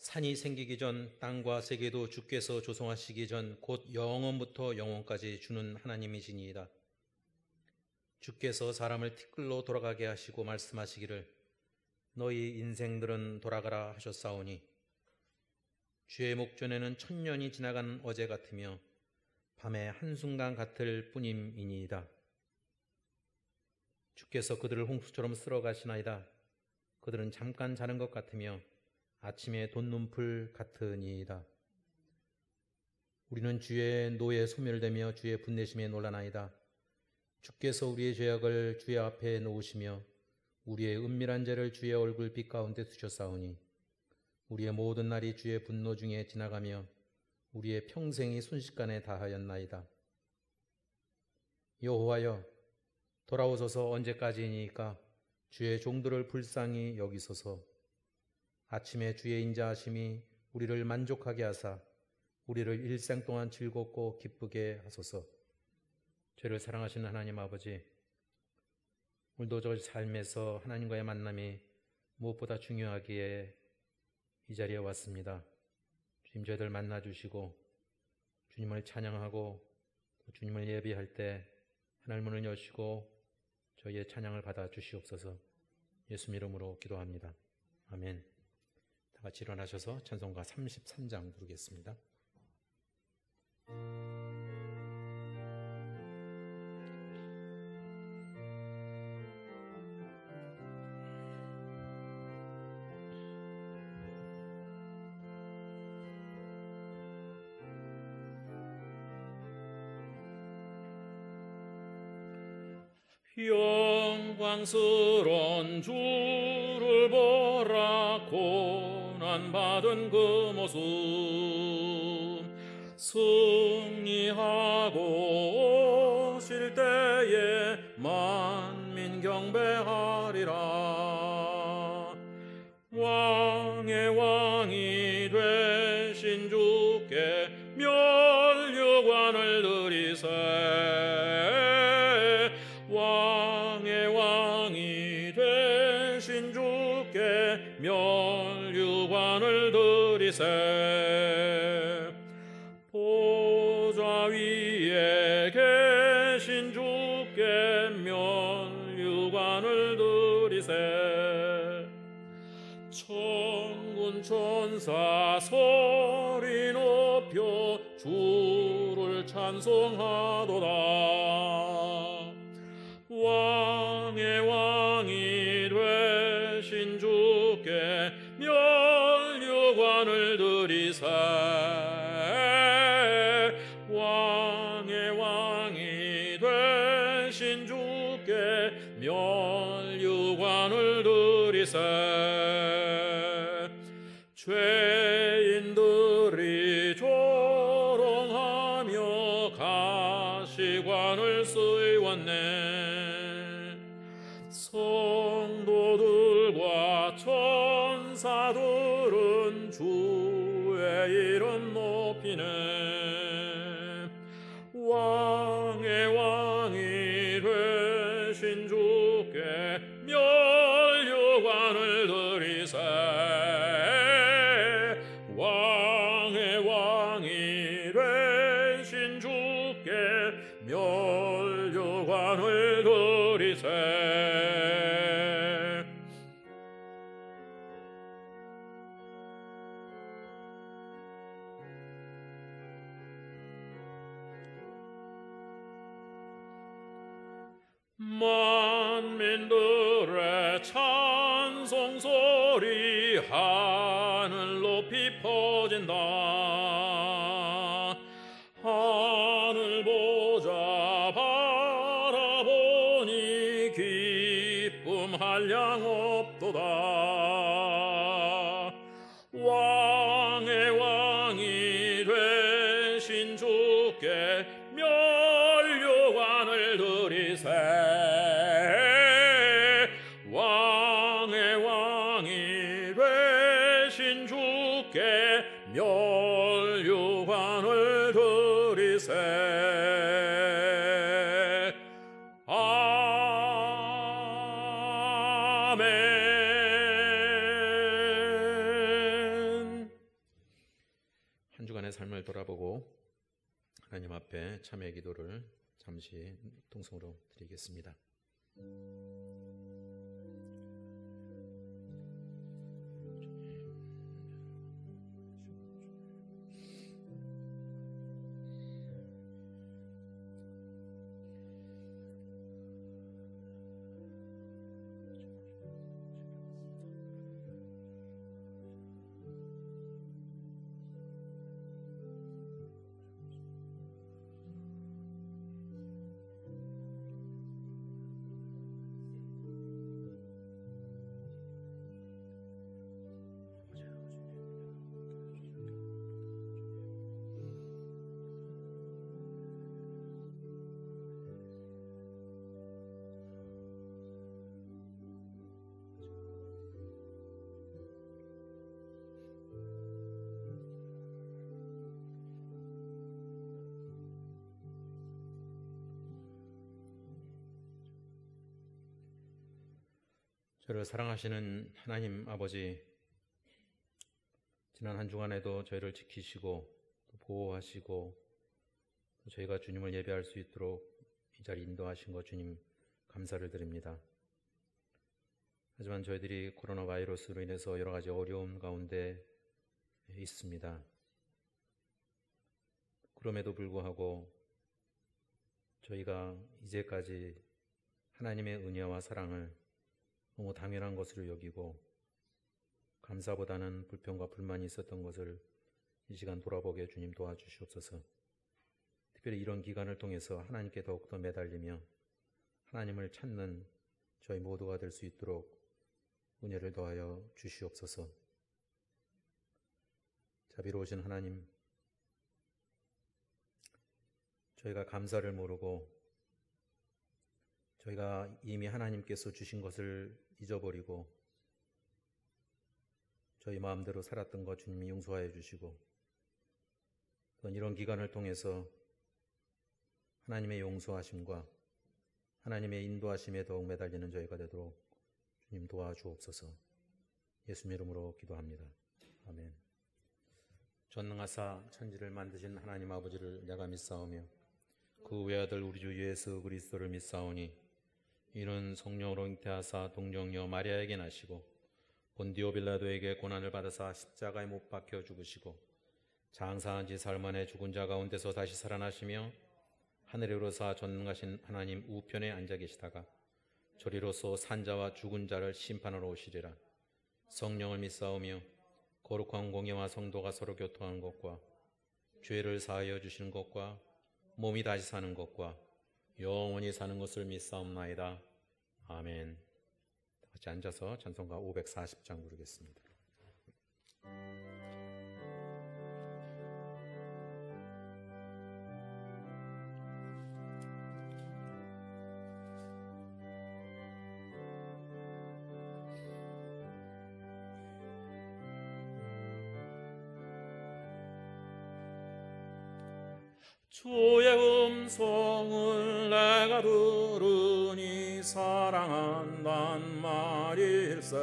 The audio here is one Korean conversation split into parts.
산이 생기기 전 땅과 세계도 주께서 조성하시기 전 곧 영원부터 영원까지 주는 하나님이시니이다. 주께서 사람을 티끌로 돌아가게 하시고 말씀하시기를 너희 인생들은 돌아가라 하셨사오니 주의 목전에는 천년이 지나간 어제 같으며 밤의 한순간 같을 뿐임이니이다. 주께서 그들을 홍수처럼 쓸어 가시나이다. 그들은 잠깐 자는 것 같으며 아침에 돋눈풀 같으니이다. 우리는 주의 노에 소멸되며 주의 분내심에 놀라나이다. 주께서 우리의 죄악을 주의 앞에 놓으시며 우리의 은밀한 죄를 주의 얼굴 빛 가운데 두셨사오니 우리의 모든 날이 주의 분노 중에 지나가며 우리의 평생이 순식간에 다하였나이다. 여호와여, 돌아오소서. 언제까지이니까 주의 종들을 불쌍히 여기소서. 아침에 주의 인자하심이 우리를 만족하게 하사 우리를 일생 동안 즐겁고 기쁘게 하소서. 죄를 사랑하시는 하나님 아버지, 오늘도 저 삶에서 하나님과의 만남이 무엇보다 중요하기에 이 자리에 왔습니다. 주님, 저희들 만나주시고 주님을 찬양하고 주님을 예배할 때 하늘 문을 여시고 저희의 찬양을 받아 주시옵소서. 예수 이름으로 기도합니다. 아멘. 다 같이 일어나셔서 찬송가 33장 부르겠습니다. 영광스런 주를 보라. 고난받은 그 모습 승리하고 오실 때에 만민 경배하리라. 왕의 왕이 되신 주께 면류관을 드리세. 면류관을 드리세. 보좌 위에 계신 주께 면류관을 드리세. 천군 천사 소리 높여 주를 찬송하도다. 왕의 왕이 되신 주께 면류관을 드리세. 왕의 왕이 되신 주께 면류관을 드리세. 죄인들이 조롱하며 가시관을 쓰이웠네. 성도들과 천사들은 주의 이름 높이네. 왕의 왕이 되신 주께 면류관을 드리세. 왕의 왕이 되신 주께 면류관을 드리세. 만민들의 찬송소리 하늘 높이 퍼진다. 하늘 보자 바라보니 기쁨 한량 없도다. 왕의 왕이 되신 주께 면 아멘. 한 주간의 삶을 돌아보고 하나님 앞에 참회 기도를 잠시 통성으로 드리겠습니다. 저를 사랑하시는 하나님 아버지, 지난 한 주간에도 저희를 지키시고 또 보호하시고 또 저희가 주님을 예배할 수 있도록 이 자리 인도하신 것 주님 감사를 드립니다. 하지만 저희들이 코로나 바이러스로 인해서 여러 가지 어려움 가운데 있습니다. 그럼에도 불구하고 저희가 이제까지 하나님의 은혜와 사랑을 너무 당연한 것으로 여기고 감사보다는 불평과 불만이 있었던 것을 이 시간 돌아보게 주님 도와주시옵소서. 특별히 이런 기간을 통해서 하나님께 더욱더 매달리며 하나님을 찾는 저희 모두가 될 수 있도록 은혜를 더하여 주시옵소서. 자비로우신 하나님, 저희가 감사를 모르고 저희가 이미 하나님께서 주신 것을 잊어버리고 저희 마음대로 살았던 것 주님이 용서하여 주시고 또 이런 기간을 통해서 하나님의 용서하심과 하나님의 인도하심에 더욱 매달리는 저희가 되도록 주님 도와주옵소서. 예수님 이름으로 기도합니다. 아멘. 전능하사 천지를 만드신 하나님 아버지를 내가 믿사오며 그 외아들 우리 주 예수 그리스도를 믿사오니 이는 성령으로 잉태하사 동정녀 마리아에게 나시고 본디오 빌라도에게 고난을 받으사 십자가에 못 박혀 죽으시고 장사한 지 사흘 만에 죽은 자 가운데서 다시 살아나시며 하늘에 오르사 전능하신 하나님 우편에 앉아 계시다가 저리로서 산자와 죽은 자를 심판하러 오시리라. 성령을 믿사오며 거룩한 공예와 성도가 서로 교통하는 것과 죄를 사하여 주시는 것과 몸이 다시 사는 것과 영원히 사는 것을 믿사옵나이다. 아멘. 같이 앉아서 찬송가 540장 부르겠습니다. 주의 음성을 내가 들으니 사랑한단 말일세.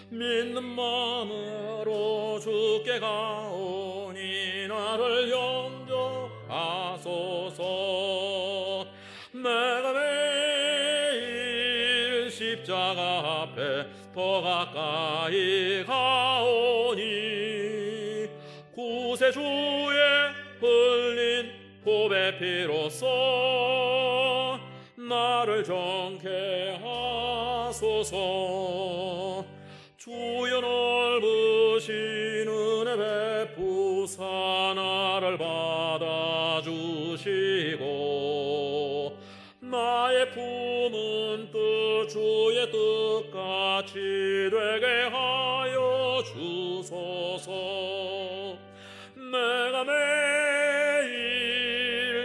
믿는 마음으로 주께 가오니 나를 영접하소서. 내가 매일 십자가 앞에 더 가까이 가오니 구세주의 흘린 보배 피로써 나를 정케 하소서. 주여 넓으신 은혜 베푸사 나를 받아주시고 나의 품은 뜻 주의 뜻같이 되게 하여 주소서. 내가 매일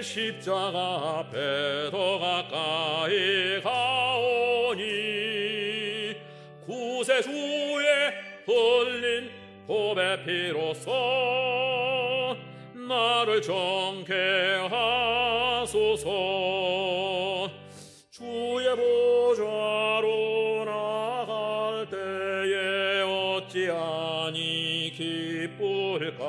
십자가 앞에 더 가까이 가오니 구세주의 흘린 보배 피로써 나를 정케하소서. 주의 보좌로 나갈 때에 어찌하니 기쁠까.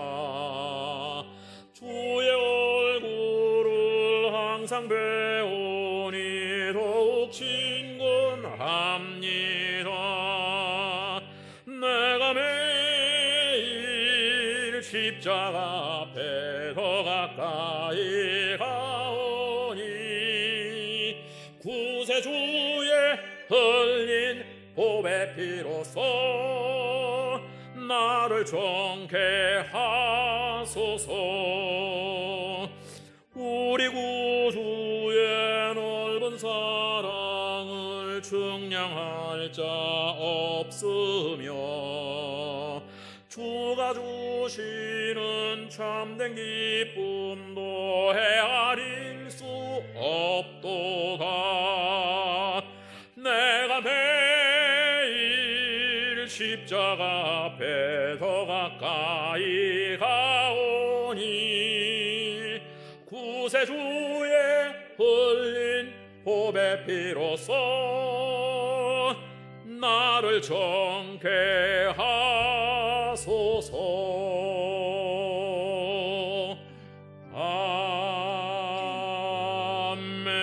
주의 얼굴을 항상 배우니 더욱 친근합니다. 내가 매일 십자가 앞에 더 가까이 가오니 구세주의 흘린 보배 피로써 나를 정케하소서. 우리 구주의 넓은 사랑을 측량할 자 없으며 주가 주시는 참된 기쁨도 헤아릴 수 없도다. 내가 매일 십자가 앞에 더 가까이 가오니 구세주의 흘린 보배 피로써 나를 정케하소서. 아멘.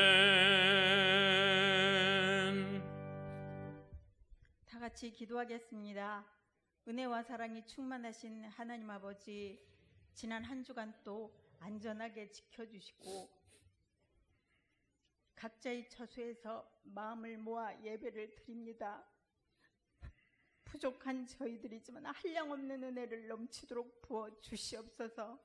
다 같이 기도하겠습니다. 은혜와 사랑이 충만하신 하나님 아버지, 지난 한 주간 또 안전하게 지켜주시고 각자의 처소에서 마음을 모아 예배를 드립니다. 부족한 저희들이지만 한량없는 은혜를 넘치도록 부어 주시옵소서.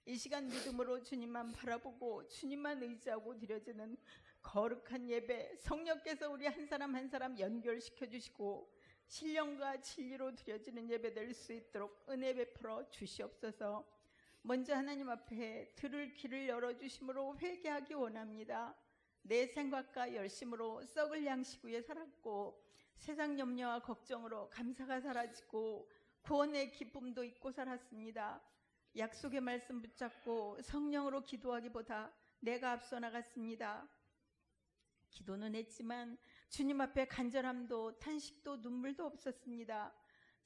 이 시간 믿음으로 주님만 바라보고 주님만 의지하고 드려지는 거룩한 예배, 성령께서 우리 한 사람 한 사람 연결시켜 주시고 신령과 진리로 드려지는 예배 될 수 있도록 은혜 베풀어 주시옵소서. 먼저 하나님 앞에 들을 길을 열어주심으로 회개하기 원합니다. 내 생각과 열심으로 썩을 양식 위에 살았고 세상 염려와 걱정으로 감사가 사라지고 구원의 기쁨도 잊고 살았습니다. 약속의 말씀 붙잡고 성령으로 기도하기보다 내가 앞서 나갔습니다. 기도는 했지만 주님 앞에 간절함도 탄식도 눈물도 없었습니다.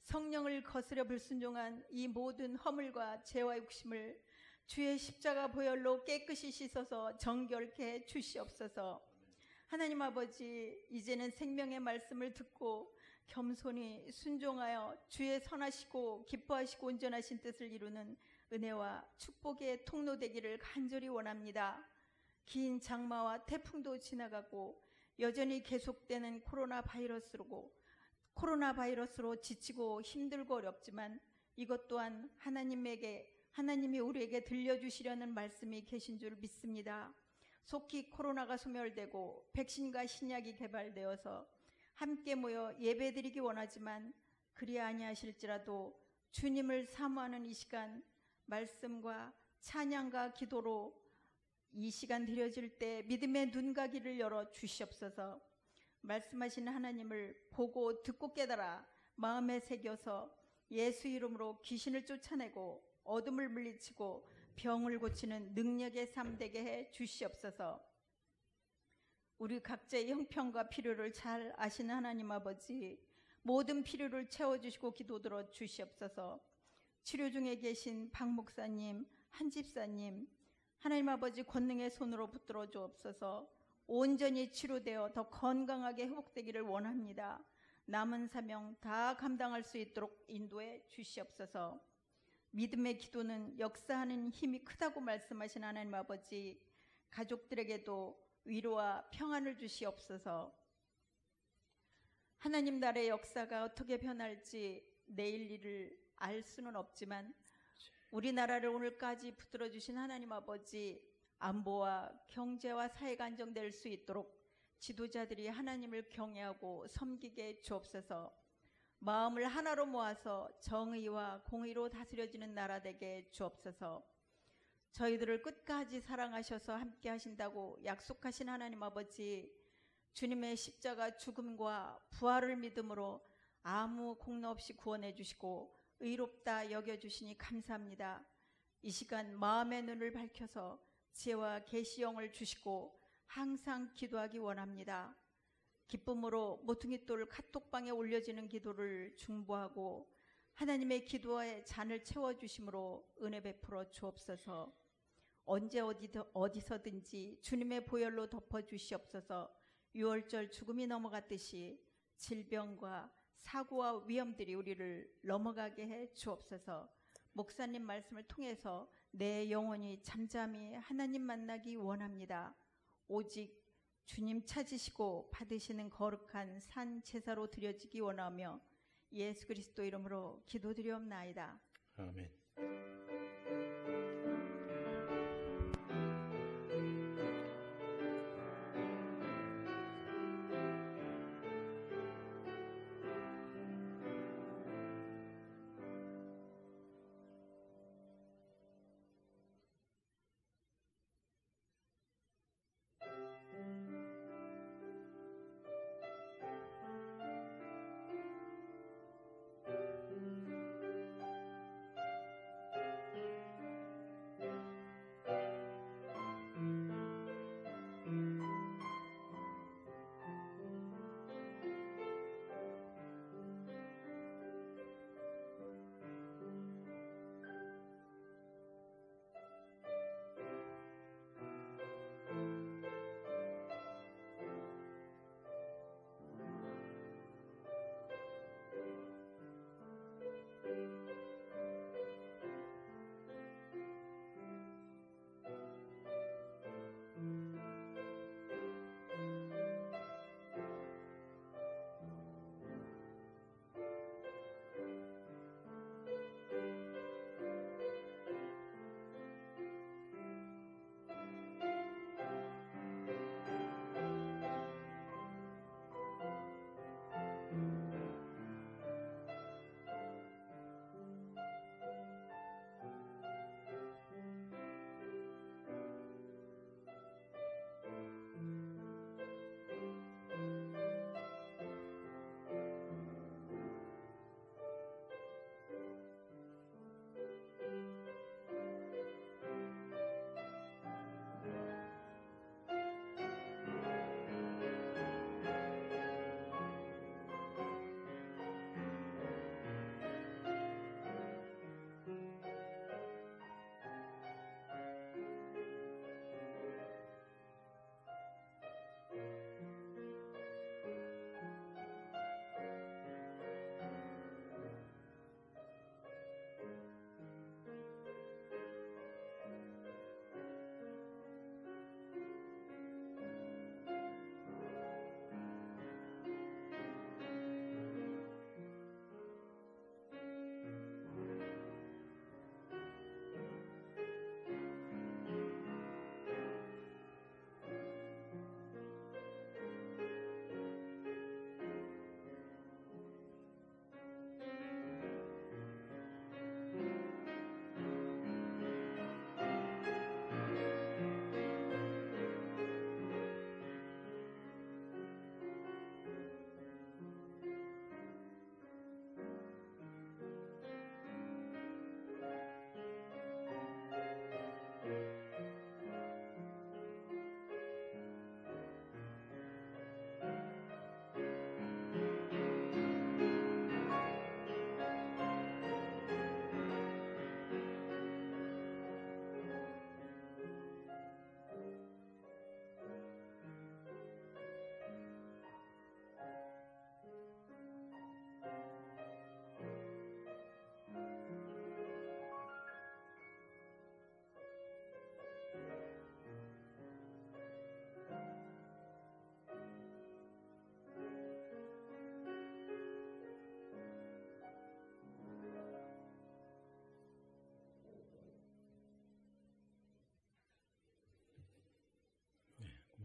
성령을 거스려 불순종한 이 모든 허물과 죄와 욕심을 주의 십자가 보혈로 깨끗이 씻어서 정결케 해 주시옵소서. 하나님 아버지, 이제는 생명의 말씀을 듣고 겸손히 순종하여 주의 선하시고 기뻐하시고 온전하신 뜻을 이루는 은혜와 축복의 통로 되기를 간절히 원합니다. 긴 장마와 태풍도 지나가고 여전히 계속되는 코로나 바이러스로 지치고 힘들고 어렵지만 이것 또한 하나님이 우리에게 들려주시려는 말씀이 계신 줄 믿습니다. 속히 코로나가 소멸되고 백신과 신약이 개발되어서 함께 모여 예배드리기 원하지만 그리 아니하실지라도 주님을 사모하는 이 시간 말씀과 찬양과 기도로 이 시간 드려질 때 믿음의 눈가기를 열어 주시옵소서. 말씀하시는 하나님을 보고 듣고 깨달아 마음에 새겨서 예수 이름으로 귀신을 쫓아내고 어둠을 물리치고 병을 고치는 능력의 삶 되게 해 주시옵소서. 우리 각자의 형편과 필요를 잘 아시는 하나님 아버지, 모든 필요를 채워주시고 기도 들어 주시옵소서. 치료 중에 계신 박 목사님, 한 집사님, 하나님 아버지 권능의 손으로 붙들어 주옵소서. 온전히 치료되어 더 건강하게 회복되기를 원합니다. 남은 사명 다 감당할 수 있도록 인도해 주시옵소서. 믿음의 기도는 역사하는 힘이 크다고 말씀하신 하나님 아버지, 가족들에게도 위로와 평안을 주시옵소서. 하나님 나라의 역사가 어떻게 변할지 내일 일을 알 수는 없지만 우리나라를 오늘까지 붙들어 주신 하나님 아버지, 안보와 경제와 사회가 안정될 수 있도록 지도자들이 하나님을 경외하고 섬기게 주옵소서. 마음을 하나로 모아서 정의와 공의로 다스려지는 나라 되게 주옵소서. 저희들을 끝까지 사랑하셔서 함께 하신다고 약속하신 하나님 아버지, 주님의 십자가 죽음과 부활을 믿음으로 아무 공로 없이 구원해 주시고 의롭다 여겨주시니 감사합니다. 이 시간 마음의 눈을 밝혀서 지혜와 계시영을 주시고 항상 기도하기 원합니다. 기쁨으로 모퉁이돌 카톡방에 올려지는 기도를 중보하고 하나님의 기도의 잔을 채워주심으로 은혜 베풀어 주옵소서. 언제 어디서든지 주님의 보혈로 덮어주시옵소서. 유월절 죽음이 넘어갔듯이 질병과 사고와 위험들이 우리를 넘어가게 해 주옵소서. 목사님 말씀을 통해서 내 영혼이 잠잠히 하나님 만나기 원합니다. 오직 주님 찾으시고 받으시는 거룩한 산 제사로 드려지기 원하며 예수 그리스도 이름으로 기도드리옵나이다. 아멘.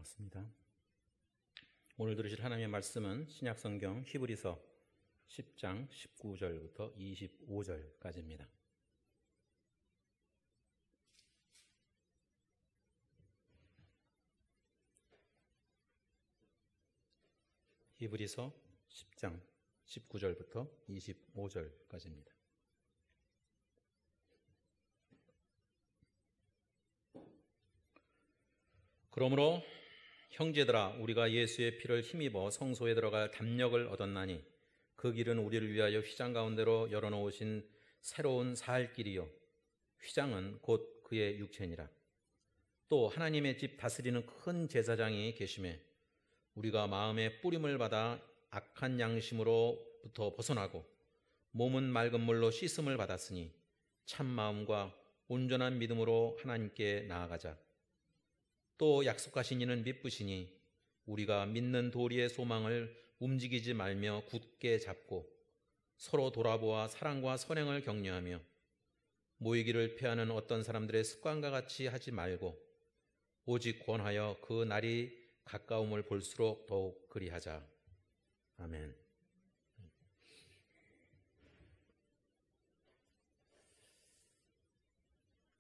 고맙습니다. 오늘 들으실 하나님의 말씀은 신약성경 히브리서 10장 19절부터 25절까지입니다. 히브리서 10장 19절부터 25절까지입니다. 그러므로 형제들아 우리가 예수의 피를 힘입어 성소에 들어갈 담력을 얻었나니 그 길은 우리를 위하여 휘장 가운데로 열어놓으신 새로운 살 길이요 휘장은 곧 그의 육체니라. 또 하나님의 집 다스리는 큰 제사장이 계심에 우리가 마음의 뿌림을 받아 악한 양심으로부터 벗어나고 몸은 맑은 물로 씻음을 받았으니 참 마음과 온전한 믿음으로 하나님께 나아가자. 또 약속하신 이는 미쁘시니 우리가 믿는 도리의 소망을 움직이지 말며 굳게 잡고 서로 돌아보아 사랑과 선행을 격려하며 모이기를 피하는 어떤 사람들의 습관과 같이 하지 말고 오직 권하여 그 날이 가까움을 볼수록 더욱 그리하자. 아멘.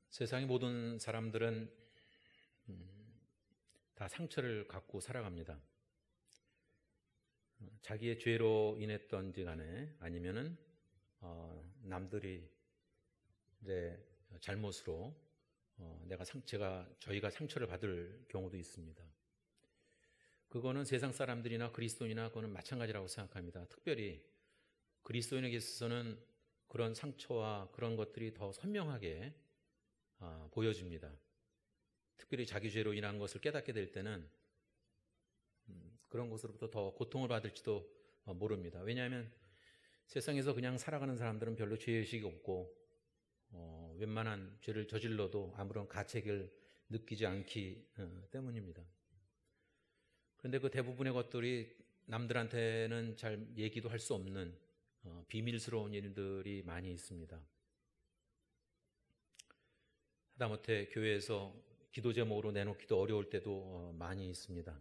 세상의 모든 사람들은 다 상처를 갖고 살아갑니다. 자기의 죄로 인했던지 간에 아니면은 남들이 내 잘못으로 저희가 상처를 받을 경우도 있습니다. 그거는 세상 사람들이나 그리스도인이나 그거는 마찬가지라고 생각합니다. 특별히 그리스도인에게 있어서는 그런 상처와 그런 것들이 더 선명하게 보여집니다. 특별히 자기 죄로 인한 것을 깨닫게 될 때는 그런 것으로부터 더 고통을 받을지도 모릅니다. 왜냐하면 세상에서 그냥 살아가는 사람들은 별로 죄의식이 없고 웬만한 죄를 저질러도 아무런 가책을 느끼지 않기 때문입니다. 그런데 그 대부분의 것들이 남들한테는 잘 얘기도 할 수 없는 비밀스러운 일들이 많이 있습니다. 하다못해 교회에서 기도 제목으로 내놓기도 어려울 때도 많이 있습니다.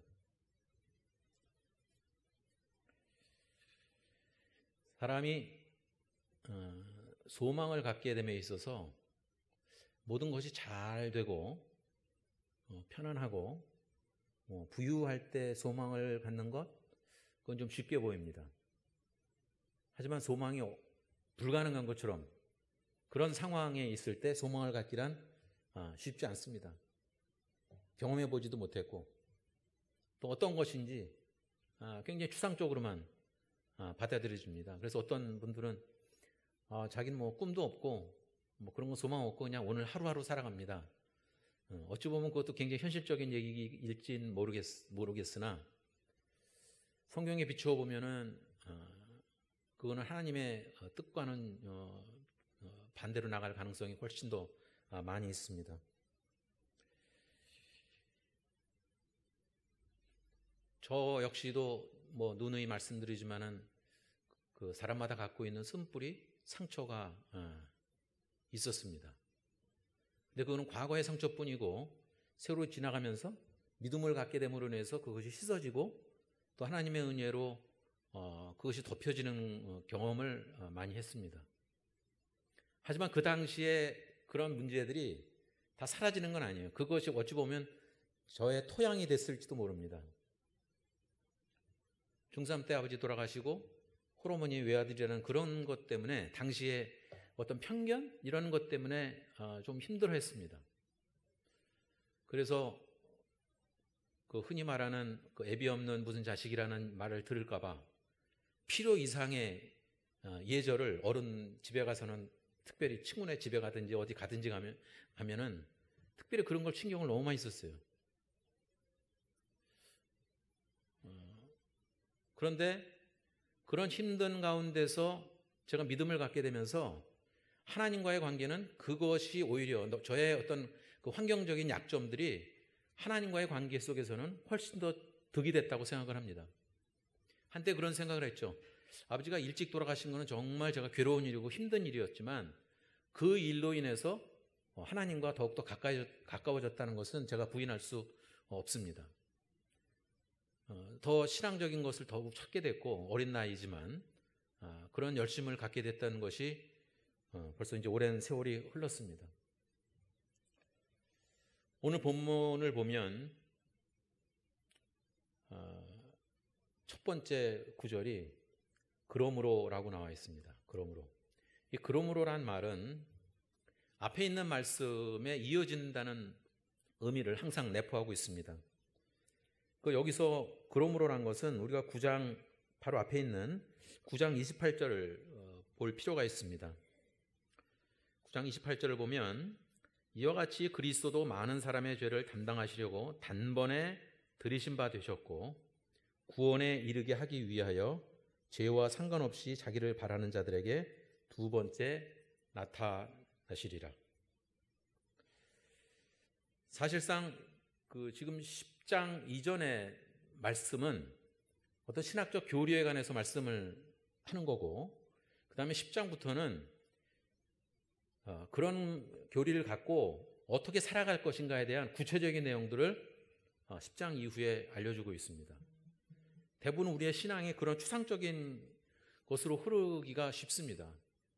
사람이 소망을 갖게 됨에 있어서 모든 것이 잘 되고 편안하고 부유할 때 소망을 갖는 것, 그건 좀 쉽게 보입니다. 하지만 소망이 불가능한 것처럼 그런 상황에 있을 때 소망을 갖기란 쉽지 않습니다. 경험해 보지도 못했고 또 어떤 것인지 굉장히 추상적으로만 받아들여집니다. 그래서 어떤 분들은 자기는 뭐 꿈도 없고 뭐 그런 거 소망 없고 그냥 오늘 하루하루 살아갑니다. 어찌 보면 그것도 굉장히 현실적인 얘기일진 모르겠으나 성경에 비추어 보면은 그거는 하나님의 뜻과는 반대로 나갈 가능성이 훨씬 더 많이 있습니다. 저 역시도 뭐 누누이 말씀드리지만은 그 사람마다 갖고 있는 쓴뿌리 상처가 있었습니다. 근데 그거는 과거의 상처뿐이고 세월이 지나가면서 믿음을 갖게 됨으로 인해서 그것이 씻어지고 또 하나님의 은혜로 그것이 덮여지는 경험을 많이 했습니다. 하지만 그 당시에 그런 문제들이 다 사라지는 건 아니에요. 그것이 어찌 보면 저의 토양이 됐을지도 모릅니다. 중3 때 아버지 돌아가시고 홀어머니 외아들이라는 그런 것 때문에 당시에 어떤 편견 이런 것 때문에 좀 힘들어했습니다. 그래서 그 흔히 말하는 그 애비 없는 무슨 자식이라는 말을 들을까봐 필요 이상의 예절을 어른 집에 가서는 특별히 친구네 집에 가든지 어디 가든지 가면은 특별히 그런 걸 신경을 너무 많이 썼어요. 그런데 그런 힘든 가운데서 제가 믿음을 갖게 되면서 하나님과의 관계는 그것이 오히려 저의 어떤 그 환경적인 약점들이 하나님과의 관계 속에서는 훨씬 더 득이 됐다고 생각을 합니다. 한때 그런 생각을 했죠. 아버지가 일찍 돌아가신 것은 정말 제가 괴로운 일이고 힘든 일이었지만 그 일로 인해서 하나님과 더욱더 가까워졌다는 것은 제가 부인할 수 없습니다. 더 신앙적인 것을 더욱 찾게 됐고 어린 나이지만 그런 열심을 갖게 됐다는 것이 벌써 이제 오랜 세월이 흘렀습니다. 오늘 본문을 보면 첫 번째 구절이 그러므로라고 나와 있습니다. 그러므로. 이 그러므로란 말은 앞에 있는 말씀에 이어진다는 의미를 항상 내포하고 있습니다. 여기서 그러므로란 것은 우리가 9장 바로 앞에 있는 9장 28절을 볼 필요가 있습니다. 9장 28절을 보면 이와 같이 그리스도도 많은 사람의 죄를 담당하시려고 단번에 들이신 바 되셨고 구원에 이르게 하기 위하여 죄와 상관없이 자기를 바라는 자들에게 두 번째 나타나시리라. 사실상 지금 10장 이전의 말씀은 어떤 신학적 교리에 관해서 말씀을 하는 거고, 그 다음에 10장부터는 그런 교리를 갖고 어떻게 살아갈 것인가에 대한 구체적인 내용들을 10장 이후에 알려주고 있습니다. 대부분 우리의 신앙이 그런 추상적인 것으로 흐르기가 쉽습니다.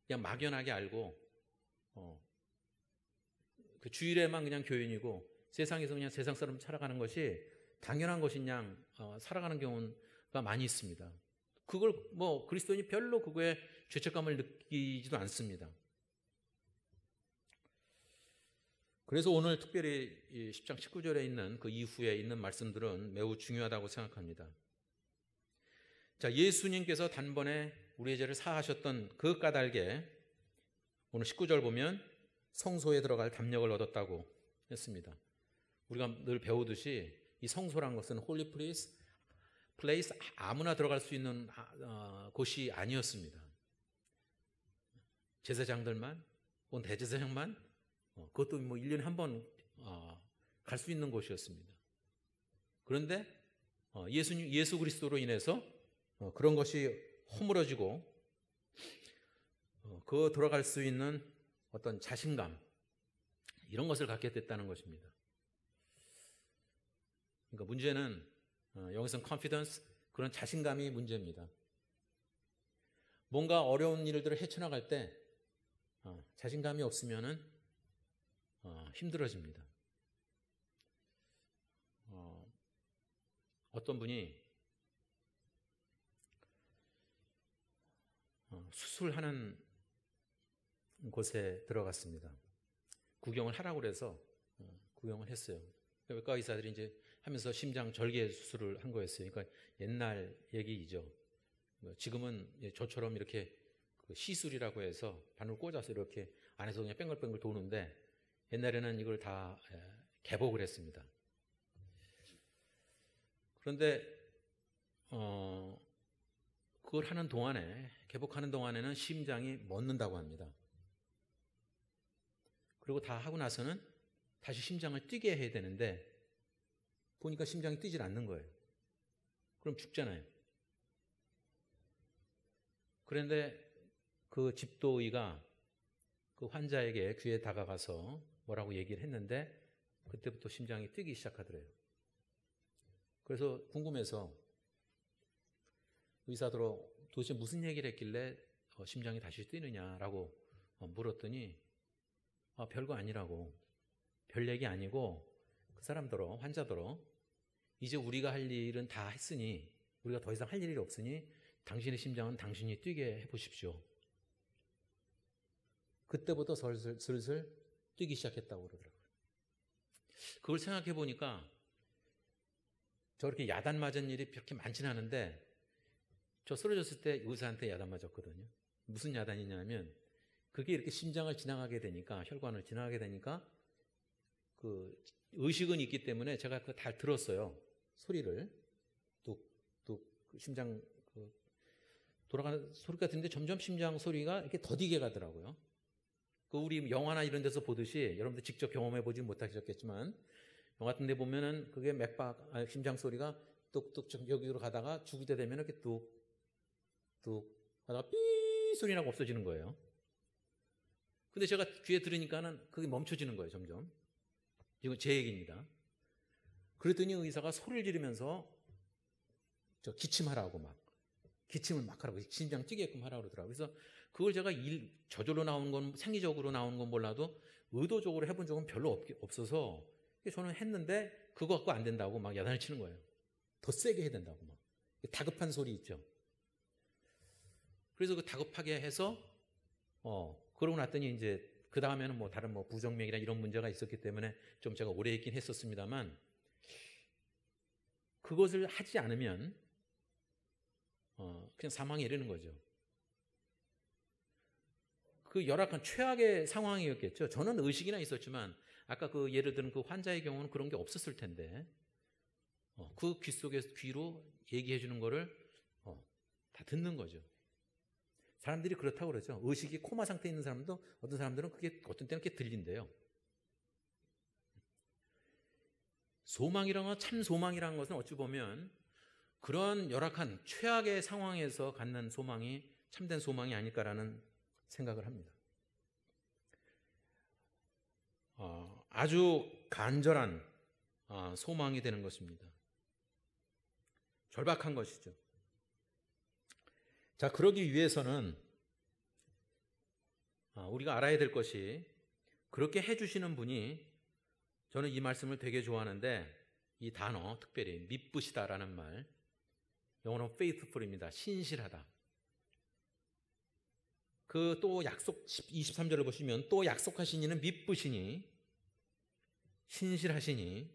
그냥 막연하게 알고 그 주일에만 그냥 교인이고 세상에서 그냥 세상 사람 살아가는 것이 당연한 것인 양 살아가는 경우가 많이 있습니다. 그걸 그리스도인이 별로 그거에 죄책감을 느끼지도 않습니다. 그래서 오늘 특별히 10장 19절에 있는 그 이후에 있는 말씀들은 매우 중요하다고 생각합니다. 자, 예수님께서 단번에 우리의 죄를 사하셨던 그 까닭에 오늘 19절 보면 성소에 들어갈 담력을 얻었다고 했습니다. 우리가 늘 배우듯이 이 성소란 것은 홀리 플레이스 아무나 들어갈 수 있는 곳이 아니었습니다. 제사장들만, 대제사장만, 그것도 1년에 한 번 갈 수 있는 곳이었습니다. 그런데 예수 그리스도로 인해서 그런 것이 허물어지고 그 들어갈 수 있는 어떤 자신감, 이런 것을 갖게 됐다는 것입니다. 그러니까 문제는 여기서는 confidence, 그런 자신감이 문제입니다. 뭔가 어려운 일들을 헤쳐나갈 때 자신감이 없으면은 힘들어집니다. 어떤 분이 수술하는 곳에 들어갔습니다. 구경을 하라고 그래서 구경을 했어요. 외과 의사들이 이제 하면서 심장 절개 수술을 한 거였어요. 그러니까 옛날 얘기이죠. 지금은 저처럼 이렇게 시술이라고 해서 바늘 꽂아서 이렇게 안에서 그냥 뺑글뺑글 도는데, 옛날에는 이걸 다 개복을 했습니다. 그런데 그걸 하는 동안에, 개복하는 동안에는 심장이 멎는다고 합니다. 그리고 다 하고 나서는 다시 심장을 뛰게 해야 되는데 보니까 심장이 뛰질 않는 거예요. 그럼 죽잖아요. 그런데 그 집도의가 그 환자에게 귀에 다가가서 뭐라고 얘기를 했는데 그때부터 심장이 뛰기 시작하더래요. 그래서 궁금해서 의사들로 도대체 무슨 얘기를 했길래 심장이 다시 뛰느냐라고 물었더니 별거 아니라고, 별 얘기 아니고 그 사람들로, 환자들로 이제 우리가 할 일은 다 했으니, 우리가 더 이상 할 일이 없으니 당신의 심장은 당신이 뛰게 해보십시오. 그때부터 슬슬 뛰기 시작했다고 그러더라고요. 그걸 생각해 보니까 저렇게 야단 맞은 일이 그렇게 많지는 않은데, 저 쓰러졌을 때 의사한테 야단 맞았거든요. 무슨 야단이냐면 그게 이렇게 심장을 지나가게 되니까, 혈관을 지나가게 되니까 그 의식은 있기 때문에 제가 그거 다 들었어요. 소리를 뚝뚝 심장 돌아가는 소리가 듣는데 점점 심장 소리가 이렇게 더디게 가더라고요. 우리 영화나 이런 데서 보듯이, 여러분들 직접 경험해 보지 못하셨겠지만 영화 같은 데 보면은 그게 심장 소리가 뚝뚝 여기로 가다가 죽을 때 되면 이렇게 뚝뚝 하다가 삐 소리 나고 없어지는 거예요. 근데 제가 귀에 들으니까는 그게 멈춰지는 거예요, 점점. 이건 제 얘기입니다. 그랬더니 의사가 소리를 지르면서 기침하라고 기침을 막 하라고, 심장 뛰게끔 하라고 그러더라고요. 그래서 그걸 제가 저절로 나오는 건, 생리적으로 나오는 건 몰라도 의도적으로 해본 적은 별로 없어서 저는 했는데 그거 갖고 안 된다고 야단을 치는 거예요. 더 세게 해야 된다고 다급한 소리 있죠. 그래서 그 다급하게 해서 그러고 났더니 이제 그 다음에는 뭐 다른 뭐 부정맥이나 이런 문제가 있었기 때문에 좀 제가 오래 있긴 했었습니다만, 그것을 하지 않으면 그냥 사망에 이르는 거죠. 그 열악한 최악의 상황이었겠죠. 저는 의식이나 있었지만 아까 그 예를 들은 그 환자의 경우는 그런 게 없었을 텐데, 그 귀로 얘기해 주는 거를 다 듣는 거죠. 사람들이 그렇다고 그러죠. 의식이 코마 상태에 있는 사람도 어떤 사람들은 그게 어떤 때는 그게 들린대요. 소망이라는 건, 참 소망이라는 것은 어찌 보면 그런 열악한 최악의 상황에서 갖는 소망이 참된 소망이 아닐까라는 생각을 합니다. 아주 간절한 소망이 되는 것입니다. 절박한 것이죠. 자, 그러기 위해서는 우리가 알아야 될 것이, 그렇게 해주시는 분이, 저는 이 말씀을 되게 좋아하는데, 이 단어, 특별히 미쁘시다라는 말, 영어로는 faithful입니다. 신실하다. 그 또 약속 23절을 보시면, 또 약속하신 이는 미쁘시니 신실하시니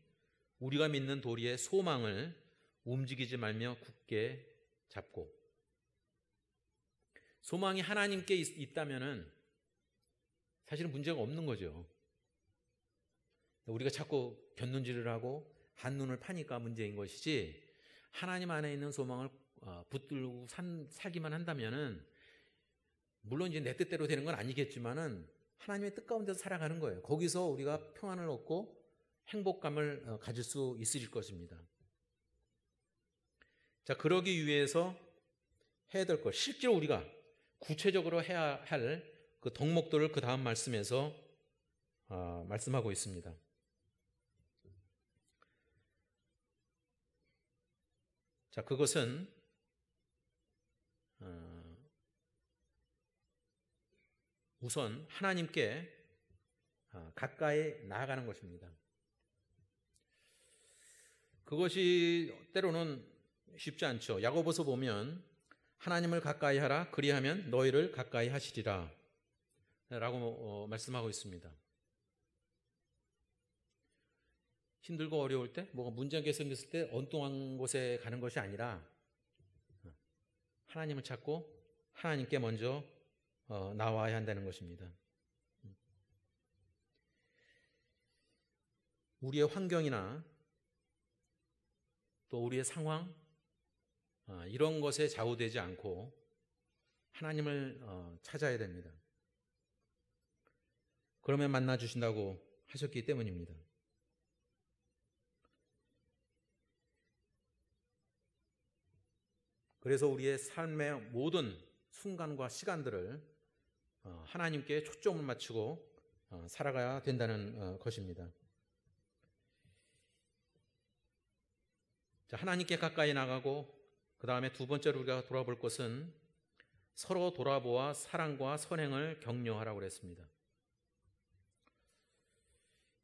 우리가 믿는 도리의 소망을 움직이지 말며 굳게 잡고. 소망이 하나님께 있다면은 사실은 문제가 없는 거죠. 우리가 자꾸 곁눈질을 하고 한눈을 파니까 문제인 것이지, 하나님 안에 있는 소망을 붙들고 살기만 한다면은, 물론 이제 내 뜻대로 되는 건 아니겠지만은 하나님의 뜻 가운데서 살아가는 거예요. 거기서 우리가 평안을 얻고 행복감을 가질 수 있을 것입니다. 자, 그러기 위해서 해야 될 것, 실제로 우리가 구체적으로 해야 할 그 덕목들을 그 다음 말씀에서 말씀하고 있습니다. 자, 그것은 우선 하나님께 가까이 나아가는 것입니다. 그것이 때로는 쉽지 않죠. 야고보서 보면 하나님을 가까이 하라, 그리하면 너희를 가까이 하시리라 라고 말씀하고 있습니다. 힘들고 어려울 때, 뭐가 문제가 생겼을 때 엉뚱한 곳에 가는 것이 아니라 하나님을 찾고 하나님께 먼저 나와야 한다는 것입니다. 우리의 환경이나 또 우리의 상황, 이런 것에 좌우되지 않고 하나님을 찾아야 됩니다. 그러면 만나 주신다고 하셨기 때문입니다. 그래서 우리의 삶의 모든 순간과 시간들을 하나님께 초점을 맞추고 살아가야 된다는 것입니다. 자, 하나님께 가까이 나가고, 그 다음에 두 번째로 우리가 돌아볼 것은 서로 돌아보아 사랑과 선행을 격려하라고 그랬습니다.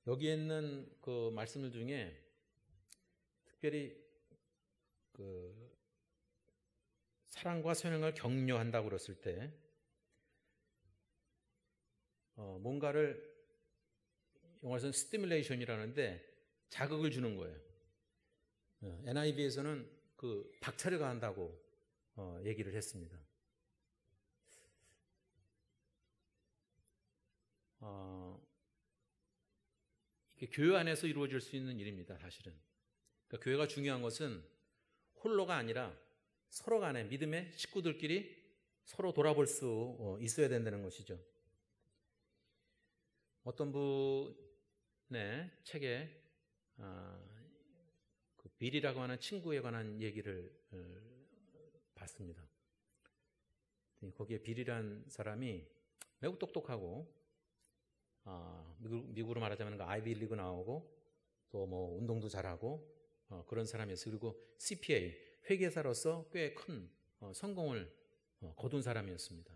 여기에 있는 그 말씀들 중에 특별히 그 사랑과 선행을 격려한다고 그랬을 때 뭔가를 영어에서는 스티뮬레이션이라는데 자극을 주는 거예요. NIV에서는 그 박차를 가한다고 얘기를 했습니다. 이게 교회 안에서 이루어질 수 있는 일입니다, 사실은. 그러니까 교회가 중요한 것은 홀로가 아니라 서로 간에 믿음의 식구들끼리 서로 돌아볼 수 있어야 된다는 것이죠. 어떤 분의 책에 그 빌이라고 하는 친구에 관한 얘기를 봤습니다. 거기에 빌이란 사람이 매우 똑똑하고, 미국으로 말하자면 그 아이비리그 나오고 또 뭐 운동도 잘하고 그런 사람이었어요. 그리고 CPA 회계사로서 꽤 큰 성공을 거둔 사람이었습니다.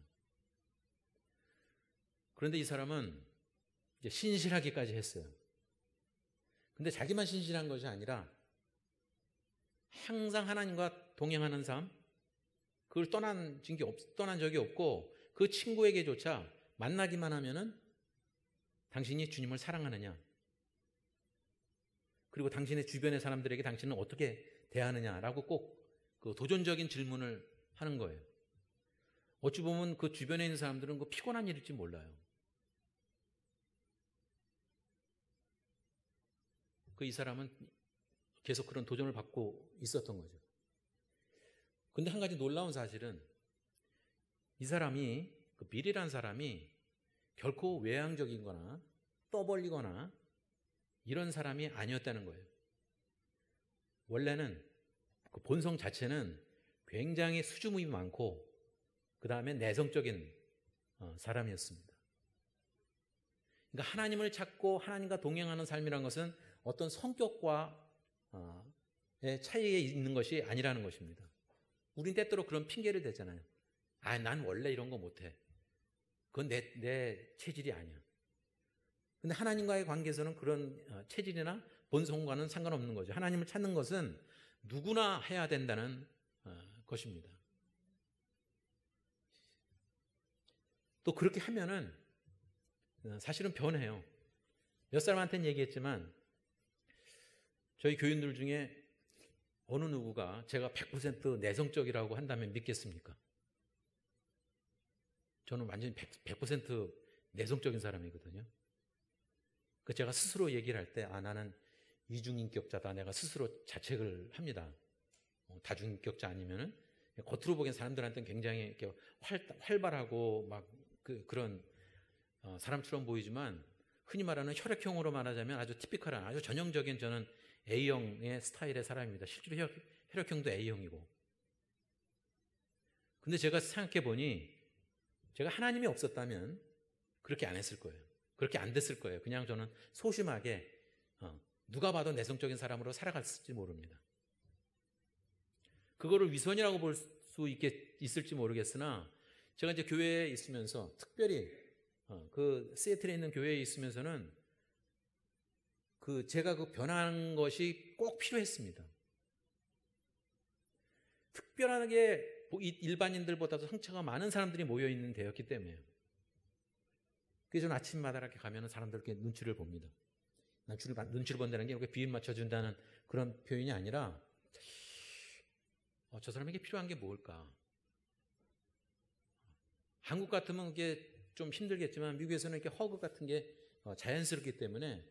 그런데 이 사람은 이제 신실하기까지 했어요. 근데 자기만 신실한 것이 아니라 항상 하나님과 동행하는 삶, 그걸 떠난 적이 없고, 그 친구에게조차 만나기만 하면은 당신이 주님을 사랑하느냐? 그리고 당신의 주변의 사람들에게 당신은 어떻게 대하느냐라고 꼭 그 도전적인 질문을 하는 거예요. 어찌 보면 그 주변에 있는 사람들은 그 피곤한 일일지 몰라요. 이 사람은 계속 그런 도전을 받고 있었던 거죠. 근데 한 가지 놀라운 사실은 이 사람이, 그 빌이라는 사람이 결코 외향적이거나 떠벌리거나 이런 사람이 아니었다는 거예요. 원래는 그 본성 자체는 굉장히 수줍음이 많고 그 다음에 내성적인 사람이었습니다. 그러니까 하나님을 찾고 하나님과 동행하는 삶이라는 것은 어떤 성격과의 차이에 있는 것이 아니라는 것입니다. 우린 때때로 그런 핑계를 대잖아요. 아, 난 원래 이런 거 못해. 그건 내 체질이 아니야. 근데 하나님과의 관계에서는 그런 체질이나 본성과는 상관없는 거죠. 하나님을 찾는 것은 누구나 해야 된다는 것입니다. 또 그렇게 하면은 사실은 변해요. 몇 사람한테는 얘기했지만 저희 교인들 중에 어느 누구가 제가 100% 내성적이라고 한다면 믿겠습니까? 저는 완전히 100% 내성적인 사람이거든요. 그 제가 스스로 얘기를 할 때, 나는 이중인격자다. 내가 스스로 자책을 합니다. 다중인격자 아니면은 겉으로 보기엔 사람들한테는 굉장히 이렇게 활발하고 막 그런 사람처럼 보이지만 흔히 말하는 혈액형으로 말하자면 아주 티피컬한, 아주 전형적인 저는 A형의 스타일의 사람입니다. 실제로 혈액형도 A형이고. 근데 제가 생각해 보니 제가 하나님이 없었다면 그렇게 안 했을 거예요. 그렇게 안 됐을 거예요. 그냥 저는 소심하게 누가 봐도 내성적인 사람으로 살아갔을지 모릅니다. 그거를 위선이라고 볼 수 있을지 모르겠으나 제가 이제 교회에 있으면서 특별히 그 시애틀에 있는 교회에 있으면서는 제가 변한 것이 꼭 필요했습니다. 특별하게 일반인들보다도 상처가 많은 사람들이 모여있는 데였기 때문에요. 그래서 저는 아침마다 이렇게 가면 사람들께 눈치를 봅니다. 눈치를 본다는 게 이렇게 비율 맞춰준다는 그런 표현이 아니라 저 사람에게 필요한 게 뭘까? 한국 같으면 그게 좀 힘들겠지만 미국에서는 이렇게 허그 같은 게 자연스럽기 때문에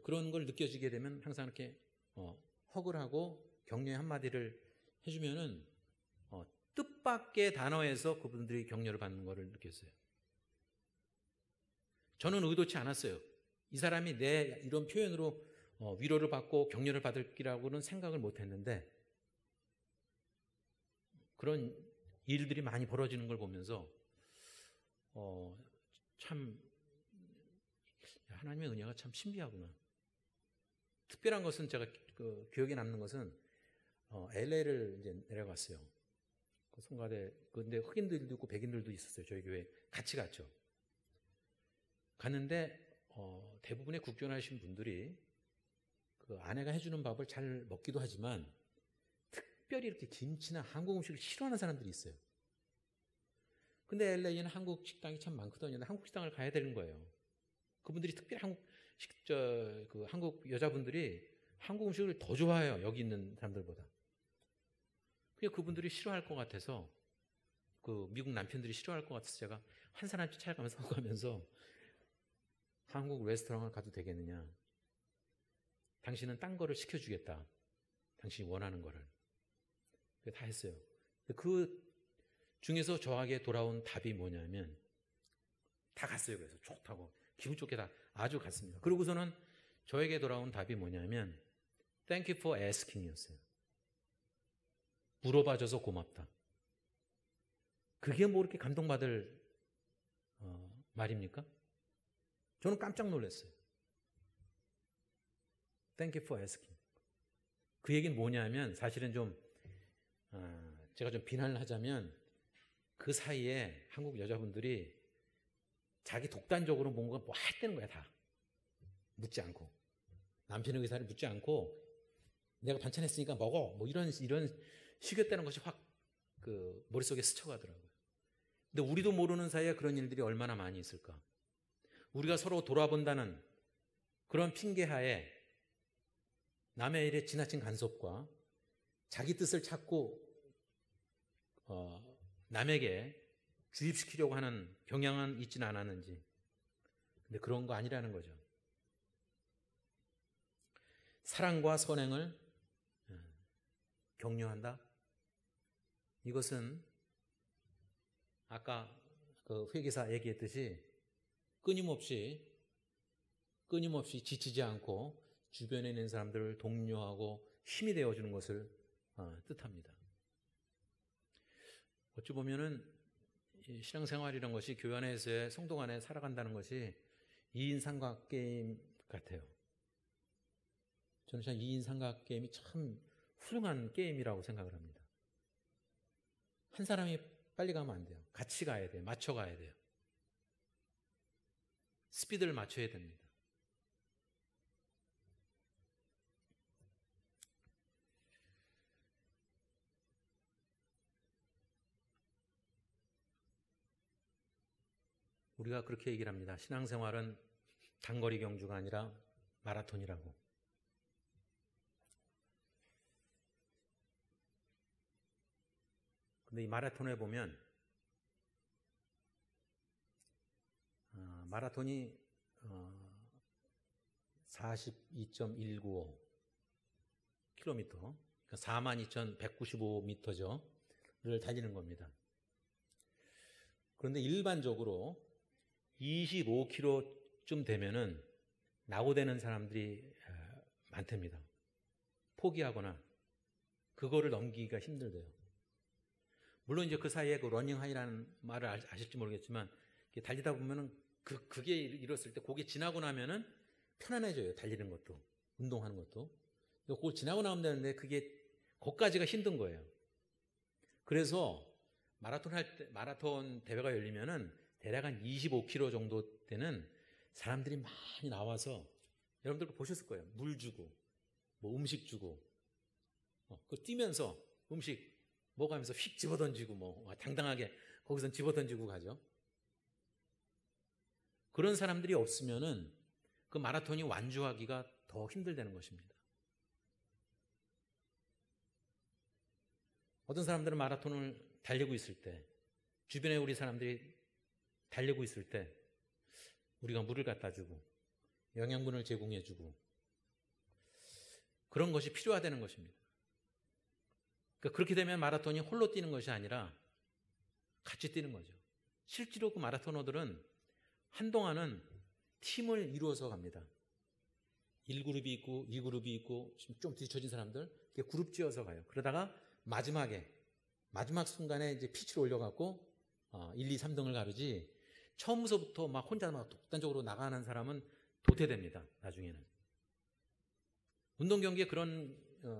그런 걸 느껴지게 되면 항상 이렇게 허그를 하고 격려의 한마디를 해주면은 뜻밖의 단어에서 그분들이 격려를 받는 것을 느꼈어요. 저는 의도치 않았어요. 이 사람이 내 이런 표현으로 위로를 받고 격려를 받을 거라고는 생각을 못 했는데 그런 일들이 많이 벌어지는 걸 보면서 참 하나님의 은혜가 참 신비하구나. 특별한 것은 제가 기억에 남는 것은 LA를 이제 내려갔어요. 그 송가대 근데 흑인들도 있고 백인들도 있었어요. 저희 교회 같이 갔죠. 갔는데 대부분의 국전하신 분들이 그 아내가 해주는 밥을 잘 먹기도 하지만 특별히 이렇게 김치나 한국 음식을 싫어하는 사람들이 있어요. 근데 LA는 한국 식당이 참 많거든요. 근데 한국 식당을 가야 되는 거예요. 그분들이 특별히 한국 여자분들이 한국 음식을 더 좋아해요. 여기 있는 사람들보다. 그냥 그분들이 싫어할 것 같아서 그 미국 남편들이 싫어할 것 같아서 제가 한 사람씩 찾아가면서 가면서 한국 레스토랑을 가도 되겠느냐. 당신은 딴 거를 시켜주겠다. 당신이 원하는 거를. 다 했어요. 그 중에서 저에게 돌아온 답이 뭐냐면 다 갔어요. 그래서 좋다고 기분 좋게 다 아주 갔습니다. 그러고서는 저에게 돌아온 답이 뭐냐면 Thank you for asking 이었어요. 물어봐줘서 고맙다. 그게 뭐 이렇게 감동받을 말입니까? 저는 깜짝 놀랐어요. Thank you for asking. 그 얘기는 뭐냐면 사실은 좀 제가 좀 비난을 하자면 그 사이에 한국 여자분들이 자기 독단적으로 뭔가 뭐 할 때는 거야 다. 묻지 않고. 남편의 의사를 묻지 않고 내가 반찬 했으니까 먹어. 뭐 이런 식였다는 것이 확 그 머릿속에 스쳐가더라고요. 근데 우리도 모르는 사이에 그런 일들이 얼마나 많이 있을까. 우리가 서로 돌아본다는 그런 핑계하에 남의 일에 지나친 간섭과 자기 뜻을 찾고 남에게 주입시키려고 하는 경향은 있지는 않았는지. 근데 그런 거 아니라는 거죠. 사랑과 선행을 격려한다. 이것은 아까 그 회계사 얘기했듯이 끊임없이 지치지 않고 주변에 있는 사람들을 독려하고 힘이 되어주는 것을 뜻합니다. 어찌 보면은 신앙생활이라는 것이 교회 안에서의 성도 간에 살아간다는 것이 2인 삼각 게임 같아요. 저는 참 2인 삼각 게임이 참 훌륭한 게임이라고 생각을 합니다. 한 사람이 빨리 가면 안 돼요. 같이 가야 돼요. 맞춰 가야 돼요. 스피드를 맞춰야 됩니다. 우리가 그렇게 얘기를 합니다. 신앙생활은 단거리 경주가 아니라 마라톤이라고. 근데 이 마라톤에 보면 마라톤이 42.195km, 그러니까 42,195m를 달리는 겁니다. 그런데 일반적으로 25km쯤 되면은 낙오되는 사람들이 많답니다. 포기하거나 그거를 넘기기가 힘들대요. 물론 이제 그 사이에 그 러닝하이라는 말을 아실지 모르겠지만 달리다 보면은 그게 이뤘을 때 그게 지나고 나면은 편안해져요. 달리는 것도 운동하는 것도. 그걸 지나고 나면 되는데 그게 거기까지가 힘든 거예요. 그래서 마라톤 대회가 열리면은 대략 한 25km 정도 되는 사람들이 많이 나와서 여러분들 보셨을 거예요. 물 주고 뭐 음식 주고 그 뛰면서 음식 먹으면서 휙 집어던지고 뭐 당당하게 거기서 집어던지고 가죠. 그런 사람들이 없으면은 그 마라톤이 완주하기가 더 힘들다는 것입니다. 어떤 사람들은 마라톤을 달리고 있을 때 주변에 우리 사람들이 달리고 있을 때 우리가 물을 갖다 주고 영양분을 제공해 주고 그런 것이 필요하다는 것입니다. 그러니까 그렇게 되면 마라톤이 홀로 뛰는 것이 아니라 같이 뛰는 거죠. 실제로 그 마라토너들은 한동안은 팀을 이루어서 갑니다. 1그룹이 있고 2그룹이 있고 좀 뒤처진 사람들 그룹 지어서 가요. 그러다가 마지막 순간에 이제 피치를 올려갖고 1, 2, 3등을 가르지 처음부터 막 혼자 막 독단적으로 나가는 사람은 도태됩니다. 나중에는. 운동 경기에 그런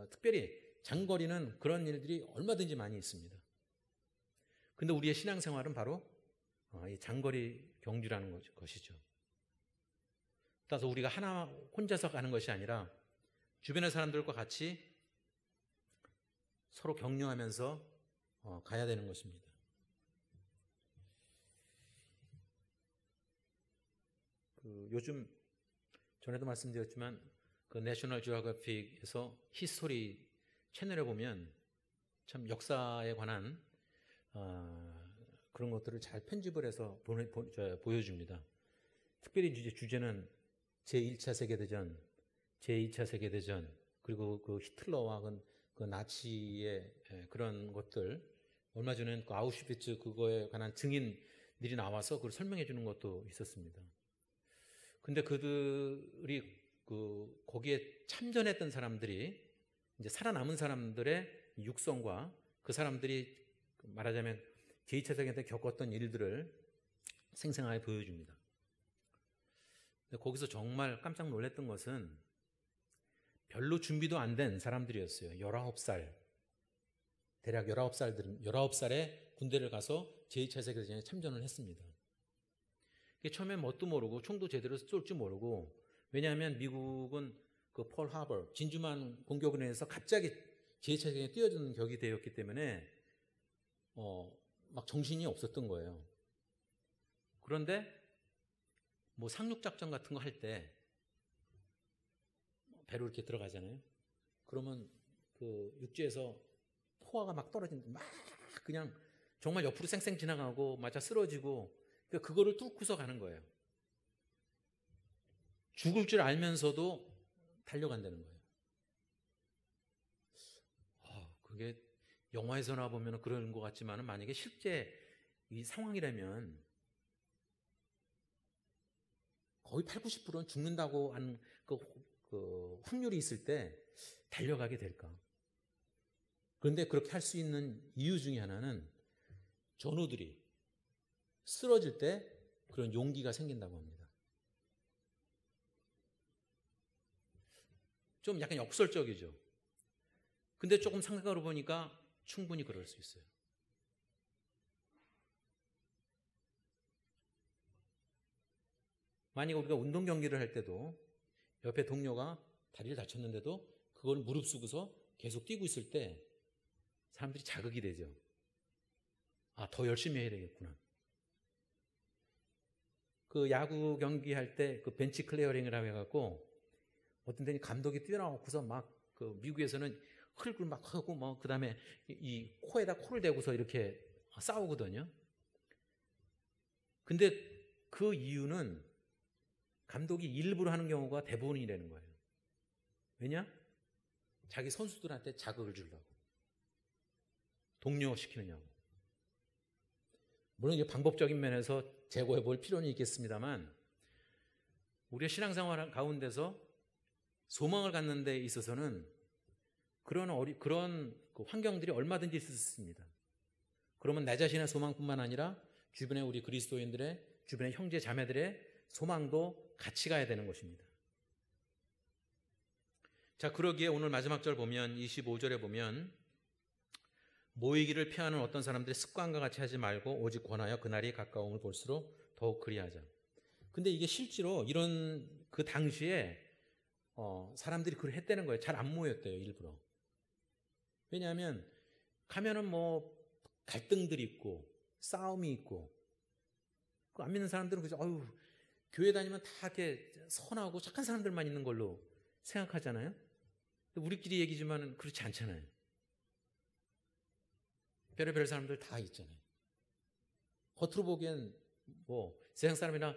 특별히 장거리는 그런 일들이 얼마든지 많이 있습니다. 근데 우리의 신앙생활은 바로 이 장거리 경주라는 것이죠. 따라서 우리가 혼자서 가는 것이 아니라 주변의 사람들과 같이 서로 격려하면서 가야 되는 것입니다. 요즘 전에도 말씀드렸지만 그 내셔널 지오그래픽에서 히스토리 채널에 보면 참 역사에 관한 그런 것들을 잘 편집을 해서 보여줍니다. 특별히 이제 주제는 제1차 세계대전, 제2차 세계대전, 그리고 그 히틀러와 그 나치의 그런 것들, 얼마 전에는 그 아우슈비츠 그거에 관한 증인들이 나와서 그걸 설명해 주는 것도 있었습니다. 근데 그들이 거기에 참전했던 사람들이 이제 살아남은 사람들의 육성과 그 사람들이 말하자면 제2차 세계대 때 겪었던 일들을 생생하게 보여줍니다. 근데 거기서 정말 깜짝 놀랐던 것은 별로 준비도 안 된 사람들이었어요. 19살. 대략 19살에 군대를 가서 제2차 세계대전에 참전을 했습니다. 처음에 뭣도 모르고 총도 제대로 쏠 줄 모르고, 왜냐하면 미국은 그 펄 하버, 진주만 공격을 해서 갑자기 제2차 세계대전에 뛰어드는 격이 되었기 때문에 막 정신이 없었던 거예요. 그런데 뭐 상륙작전 같은 거 할 때 배로 이렇게 들어가잖아요. 그러면 그 육지에서 포화가 막 떨어지는데 막 그냥 정말 옆으로 쌩쌩 지나가고 맞아 쓰러지고 그러니까 그거를 뚫고서 가는 거예요. 죽을 줄 알면서도 달려간다는 거예요. 그게 영화에서나 보면 그런 것 같지만 만약에 실제 이 상황이라면 거의 8, 90%는 죽는다고 하는 그 확률이 있을 때 달려가게 될까? 그런데 그렇게 할 수 있는 이유 중에 하나는 전우들이 쓰러질 때 그런 용기가 생긴다고 합니다. 좀 약간 역설적이죠. 근데 조금 생각으로 보니까 충분히 그럴 수 있어요. 만약 우리가 운동 경기를 할 때도 옆에 동료가 다리를 다쳤는데도 그걸 무릅쓰고서 계속 뛰고 있을 때 사람들이 자극이 되죠. 아, 더 열심히 해야 되겠구나. 그 야구 경기 할 때 그 벤치 클리어링이라고 해갖고 어떤 데는 감독이 뛰어나고서 막 그 미국에서는 흙을 막 하고 뭐 그 다음에 이 코에다 코를 대고서 이렇게 싸우거든요. 근데 그 이유는 감독이 일부러 하는 경우가 대부분이라는 거예요. 왜냐? 자기 선수들한테 자극을 주려고. 독려시키느냐고. 물론 이제 방법적인 면에서 제고해 볼 필요는 있겠습니다만 우리의 신앙생활 가운데서 소망을 갖는 데 있어서는 그런 그 환경들이 얼마든지 있을 수 있습니다. 그러면 내 자신의 소망뿐만 아니라 주변의 우리 그리스도인들의 주변의 형제 자매들의 소망도 같이 가야 되는 것입니다. 자, 그러기에 오늘 마지막 절 보면 25절에 보면 모이기를 피하는 어떤 사람들의 습관과 같이 하지 말고 오직 권하여 그날이 가까움을 볼수록 더욱 그리하자. 근데 이게 실제로 이런 그 당시에 사람들이 그걸 했다는 거예요. 잘 안 모였대요, 일부러. 왜냐하면 가면은 뭐 갈등들이 있고 싸움이 있고 그 안 믿는 사람들은 그죠. 아유, 교회 다니면 다 이렇게 선하고 착한 사람들만 있는 걸로 생각하잖아요. 우리끼리 얘기지만 그렇지 않잖아요. 별의별 사람들 다 있잖아요. 겉으로 보기엔 뭐 세상 사람이랑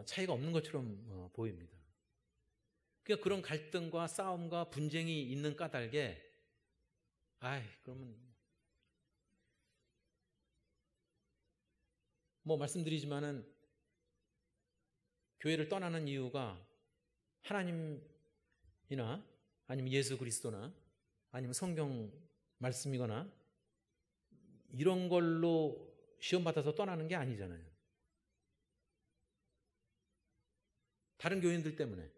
차이가 없는 것처럼 보입니다. 그러니까 그런 갈등과 싸움과 분쟁이 있는 까닭에 그러면 뭐 말씀드리지만은 교회를 떠나는 이유가 하나님이나 아니면 예수 그리스도나 아니면 성경 말씀이거나 이런 걸로 시험 받아서 떠나는 게 아니잖아요. 다른 교인들 때문에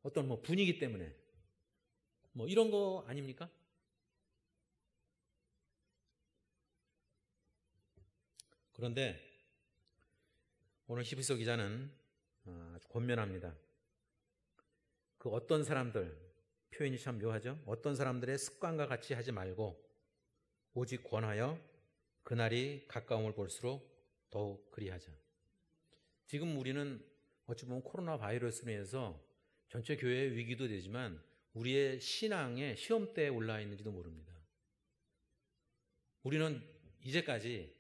어떤 뭐 분위기 때문에 뭐 이런 거 아닙니까? 그런데 오늘 히브리서 기자는 아주 권면합니다. 그 어떤 사람들, 표현이 참 묘하죠? 어떤 사람들의 습관과 같이 하지 말고 오직 권하여 그날이 가까움을 볼수록 더욱 그리하자. 지금 우리는 어찌 보면 코로나 바이러스로 인해서 전체 교회의 위기도 되지만 우리의 신앙의 시험대에 올라 있는지도 모릅니다. 우리는 이제까지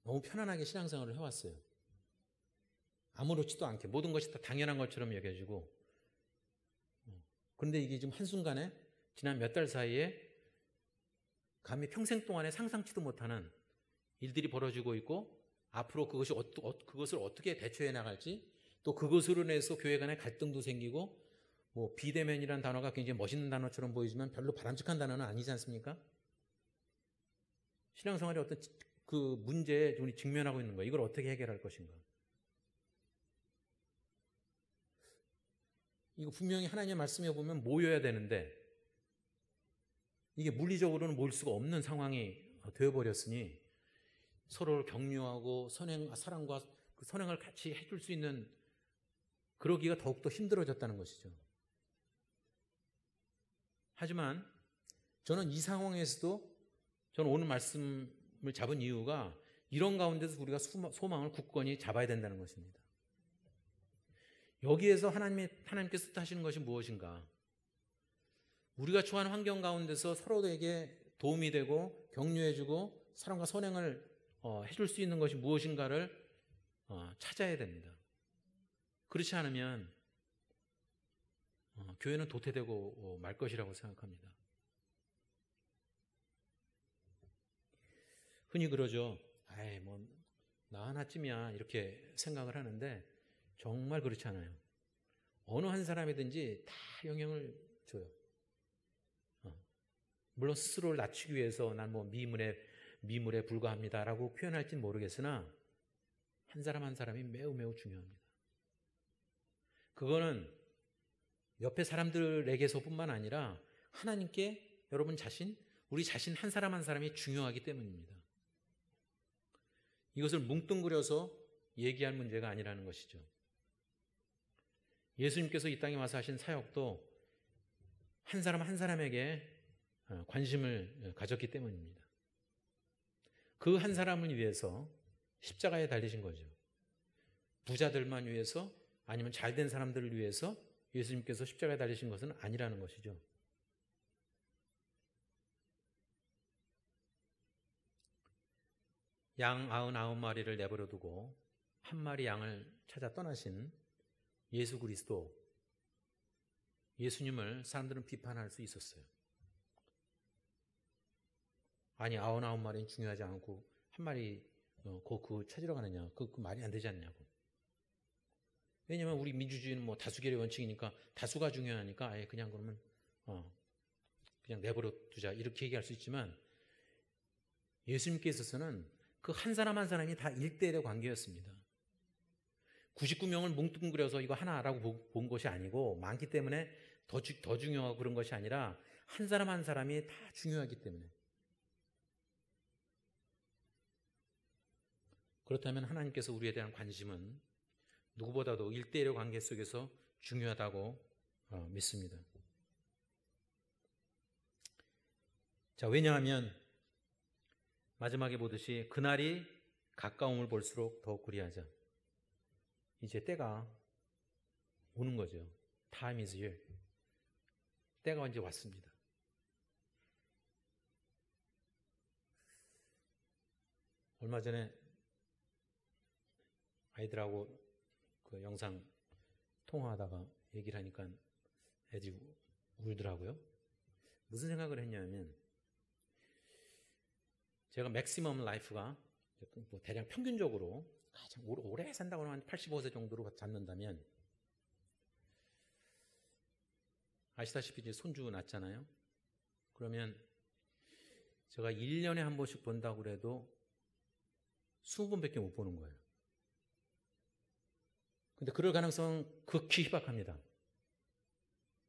너무 편안하게 신앙생활을 해왔어요. 아무렇지도 않게 모든 것이 다 당연한 것처럼 여겨지고, 그런데 이게 지금 한순간에 지난 몇 달 사이에 감히 평생 동안에 상상치도 못하는 일들이 벌어지고 있고, 앞으로 그것을 어떻게 대처해 나갈지, 또 그것으로 인해서 교회 간의 갈등도 생기고, 뭐 비대면이라는 단어가 굉장히 멋있는 단어처럼 보이지만 별로 바람직한 단어는 아니지 않습니까? 신앙생활의 어떤 그 문제에 우리 직면하고 있는 거예요. 이걸 어떻게 해결할 것인가? 이거 분명히 하나님의 말씀에 보면 모여야 되는데 이게 물리적으로는 모일 수가 없는 상황이 되어버렸으니 서로를 격려하고 사랑과 그 선행을 같이 해줄 수 있는 그러기가 더욱더 힘들어졌다는 것이죠. 하지만 저는 이 상황에서도 저는 오늘 말씀을 잡은 이유가 이런 가운데서 우리가 소망을 굳건히 잡아야 된다는 것입니다. 여기에서 하나님께서 뜻하시는 것이 무엇인가? 우리가 처한 환경 가운데서 서로에게 도움이 되고 격려해주고 사랑과 선행을 해줄 수 있는 것이 무엇인가를 찾아야 됩니다. 그렇지 않으면 교회는 도태되고 말 것이라고 생각합니다. 흔히 그러죠. 아이, 뭐, 나 하나쯤이야. 이렇게 생각을 하는데 정말 그렇지 않아요. 어느 한 사람이든지 다 영향을 줘요. 물론 스스로를 낮추기 위해서 난 뭐 미물에 불과합니다라고 표현할지는 모르겠으나 한 사람 한 사람이 매우 매우 중요합니다. 그거는 옆에 사람들에게서뿐만 아니라 하나님께 여러분 자신, 우리 자신 한 사람 한 사람이 중요하기 때문입니다. 이것을 뭉뚱그려서 얘기할 문제가 아니라는 것이죠. 예수님께서 이 땅에 와서 하신 사역도 한 사람 한 사람에게 관심을 가졌기 때문입니다. 그 한 사람을 위해서 십자가에 달리신 거죠. 부자들만 위해서 아니면 잘된 사람들을 위해서 예수님께서 십자가에 달리신 것은 아니라는 것이죠. 양 99마리를 내버려 두고 한 마리 양을 찾아 떠나신 예수 그리스도, 예수님을 사람들은 비판할 수 있었어요. 아니 99마리는 중요하지 않고 한 마리 그 찾으러 가느냐, 그 말이 안 되지 않냐고. 왜냐하면 우리 민주주의는 뭐 다수결의 원칙이니까 다수가 중요하니까 아예 그냥 그러면 그냥 내버려 두자 이렇게 얘기할 수 있지만 예수님께 있어서는 그 한 사람 한 사람이 다 1대1의 관계였습니다. 99명을 뭉뚱그려서 이거 하나라고 본 것이 아니고 많기 때문에 더 중요하고 그런 것이 아니라 한 사람 한 사람이 다 중요하기 때문에. 그렇다면 하나님께서 우리에 대한 관심은 누구보다도 1대1의 관계 속에서 중요하다고 믿습니다. 자, 왜냐하면 마지막에 보듯이 그날이 가까움을 볼수록 더욱 그리하자. 이제 때가 오는 거죠. Time is here. 때가 이제 왔습니다. 얼마 전에 아이들하고 그 영상 통화하다가 얘기를 하니까 애들이 울더라고요. 무슨 생각을 했냐면 제가 맥시멈 라이프가 뭐 대략 평균적으로 가장 오래 산다고 하면 85세 정도로 잡는다면 아시다시피 이제 손주 낳잖아요. 그러면 제가 1년에 한 번씩 본다고 그래도 20번밖에 못 보는 거예요. 근데 그럴 가능성은 극히 희박합니다.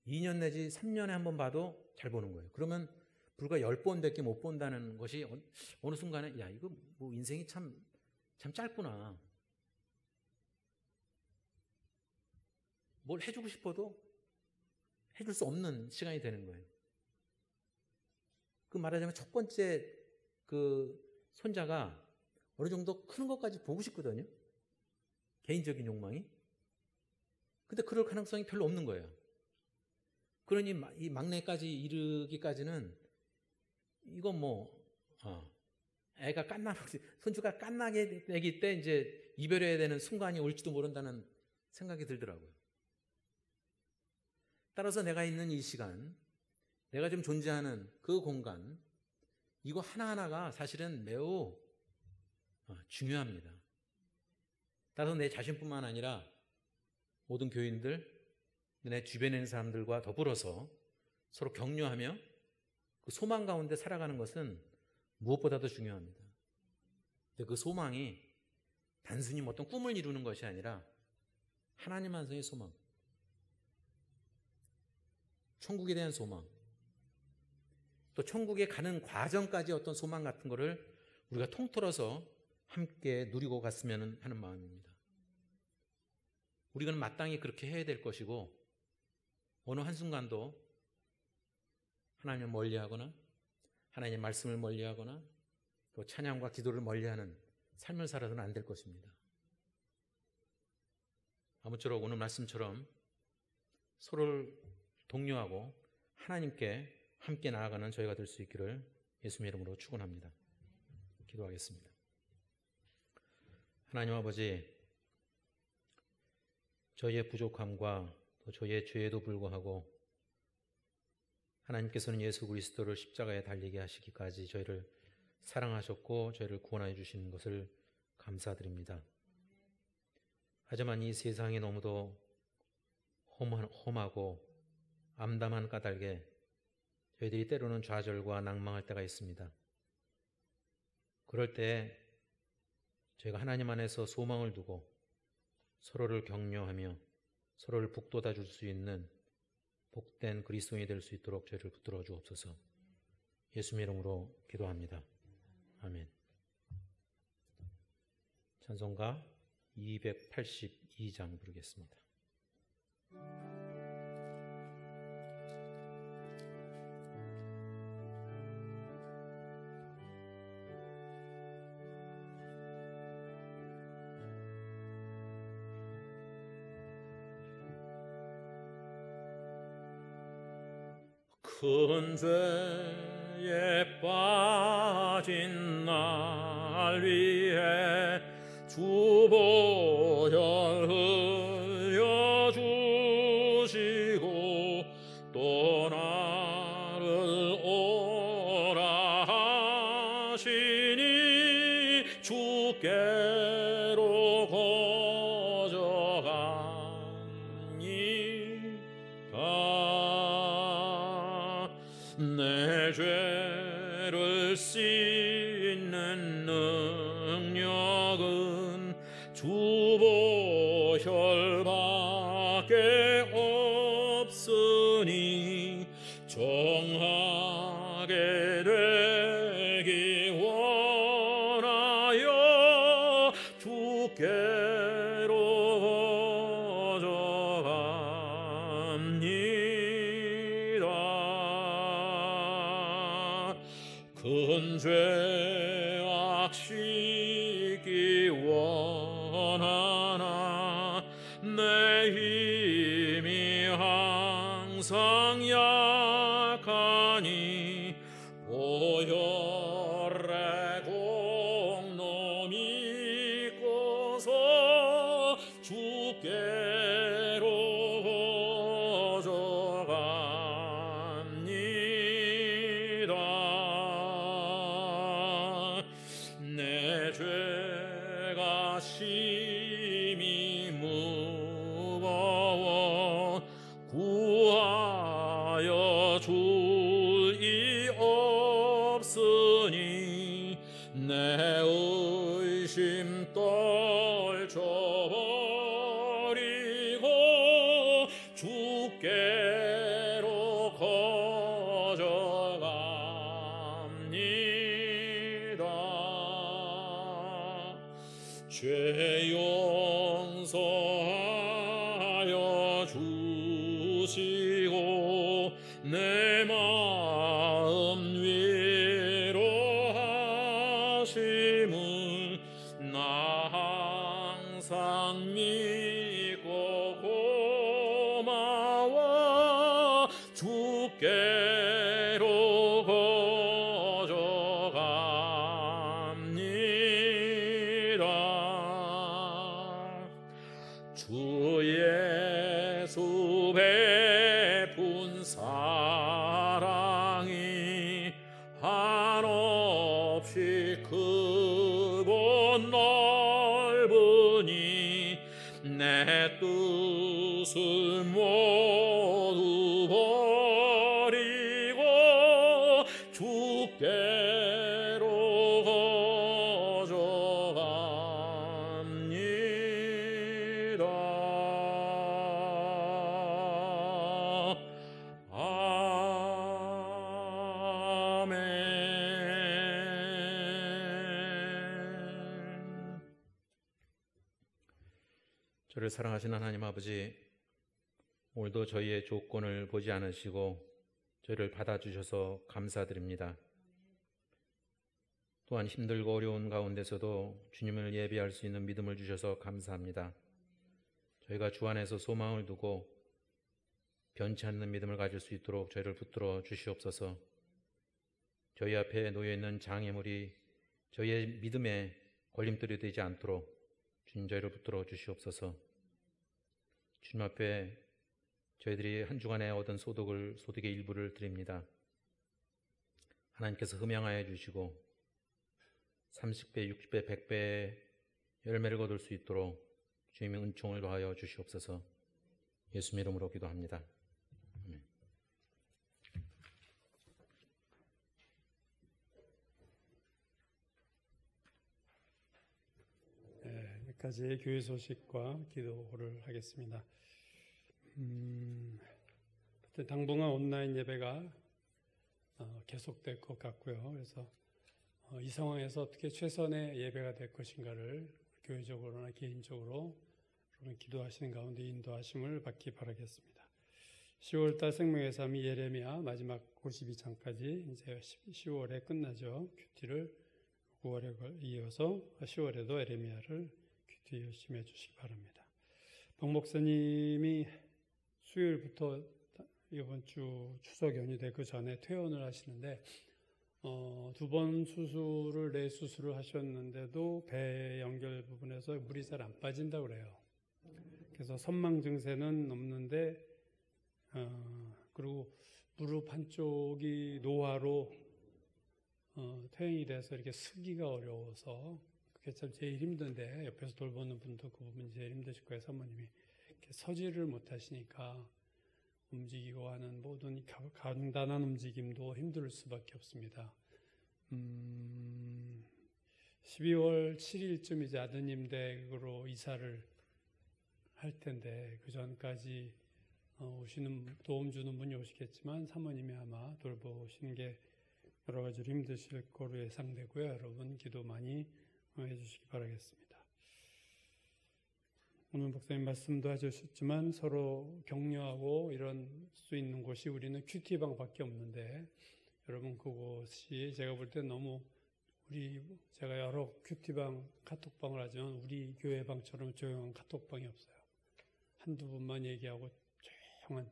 2년 내지 3년에 한 번 봐도 잘 보는 거예요. 그러면 불과 10번밖에 못 본다는 것이 어느 순간에 야 이거 뭐 인생이 참 짧구나. 뭘 해주고 싶어도 해줄 수 없는 시간이 되는 거예요. 그 말하자면 첫 번째 그 손자가 어느 정도 크는 것까지 보고 싶거든요. 개인적인 욕망이. 근데 그럴 가능성이 별로 없는 거예요. 그러니 이 막내까지 이르기까지는 이건 애가 손주가 깐나게 되기 때 이제 이별해야 되는 순간이 올지도 모른다는 생각이 들더라고요. 따라서 내가 있는 이 시간, 내가 지금 존재하는 그 공간, 이거 하나하나가 사실은 매우 중요합니다. 따라서 내 자신뿐만 아니라 모든 교인들, 내 주변에 있는 사람들과 더불어서 서로 격려하며 그 소망 가운데 살아가는 것은 무엇보다도 중요합니다. 근데 그 소망이 단순히 어떤 꿈을 이루는 것이 아니라 하나님 안성의 소망, 천국에 대한 소망, 또 천국에 가는 과정까지 어떤 소망 같은 거를 우리가 통틀어서 함께 누리고 갔으면 하는 마음입니다. 우리는 마땅히 그렇게 해야 될 것이고 어느 한순간도 하나님을 멀리하거나 하나님의 말씀을 멀리하거나 또 찬양과 기도를 멀리하는 삶을 살아서는 안 될 것입니다. 아무쪼록 오늘 말씀처럼 서로를 독려하고 하나님께 함께 나아가는 저희가 될 수 있기를 예수님의 이름으로 축원합니다. 기도하겠습니다. 하나님 아버지, 저희의 부족함과 또 저희의 죄에도 불구하고 하나님께서는 예수 그리스도를 십자가에 달리게 하시기까지 저희를 사랑하셨고 저희를 구원하여 주시는 것을 감사드립니다. 하지만 이 세상이 너무도 험하고 암담한 까닭에 저희들이 때로는 좌절과 낭망할 때가 있습니다. 그럴 때 저희가 하나님 안에서 소망을 두고 서로를 격려하며 서로를 북돋아 줄 수 있는 복된 그리스도인이 될 수 있도록 저희를 붙들어 주옵소서. 예수님의 이름으로 기도합니다. 아멘. 찬송가 282장 부르겠습니다. 큰 죄에 빠진 날 위해 주 보혈 흘려주시고 또 나를 오라 하시니 주께로 거저갑니다. 내 죄를 씻는 능력은 주 보혈밖에 없으니 정하게 되기 원하여 주께로 거저갑니다. 큰 죄악 씻기 원하나 내 힘이 항상 약하니 보혈의 공로 믿고서 주께로 거저갑니다. 내 죄가 심히 무거워 구하여 줄이 없으니 내 의심 떨쳐버리고 주께로 거저갑니다. 죄 용서하여 주시고 내 마음 위로하심을 나 항상 믿고 고마워 주께로 거저갑니다. 주 예수 베푼 사랑이 한없이 크고 넓으니 내 뜻을 모두 버리고 주께로 거저갑니다. 아멘. 저를 사랑하시는 하나님 아버지, 오늘도 저희의 조건을 보지 않으시고 저희를 받아주셔서 감사드립니다. 또한 힘들고 어려운 가운데서도 주님을 예배할 수 있는 믿음을 주셔서 감사합니다. 저희가 주 안에서 소망을 두고 변치 않는 믿음을 가질 수 있도록 저희를 붙들어 주시옵소서. 저희 앞에 놓여있는 장애물이 저희의 믿음에 걸림돌이 되지 않도록 주님 저희를 붙들어 주시옵소서. 주님 앞에 저희들이 한 주간에 얻은 소득의 일부를 드립니다. 하나님께서 흠양하여 주시고 30배, 60배, 100배의 열매를 거둘 수 있도록 주님의 은총을 더하여 주시옵소서. 예수님 이름으로 기도합니다. 아멘. 여기까지 교회 소식과 기도를 하겠습니다. 당분간 온라인 예배가 계속될 것 같고요. 그래서 이 상황에서 어떻게 최선의 예배가 될 것인가를 교회적으로나 개인적으로 기도하시는 가운데 인도하심을 받기 바라겠습니다. 10월달 생명의 삶이 예레미야 마지막 92장까지 이제 10월에 끝나죠. 큐티를 9월에 이어서 10월에도 예레미야를 큐티 열심히 해주시기 바랍니다. 박 목사님이 수요일부터 이번 주 추석 연휴 그 전에 퇴원을 하시는데 2번 수술을 뇌 수술을 하셨는데도 배 연결 부분에서 물이 잘 안 빠진다고 그래요. 그래서 선망 증세는 없는데 그리고 무릎 한쪽이 노화로 퇴행이 돼서 이렇게 쓰기가 어려워서 그게 참 제일 힘든데 옆에서 돌보는 분도 그 부분이 제일 힘드실 거예요. 사모님이 이렇게 서지를 못 하시니까 움직이고 하는 모든 간단한 움직임도 힘들 수밖에 없습니다. 12월 7일쯤 이제 아드님 댁으로 이사를 할 텐데 그 전까지 오시는 도움 주는 분이 오시겠지만 사모님이 아마 돌보시는 게 여러 가지로 힘드실 거로 예상되고요. 여러분 기도 많이 해주시기 바라겠습니다. 오늘 목사님 말씀도 해주셨지만 서로 격려하고 이런 수 있는 곳이 우리는 큐티방밖에 없는데 여러분 그곳이 제가 볼 때 너무 제가 여러 큐티방 카톡방을 하지만 우리 교회방처럼 조용한 카톡방이 없어요. 한두 분만 얘기하고 조용한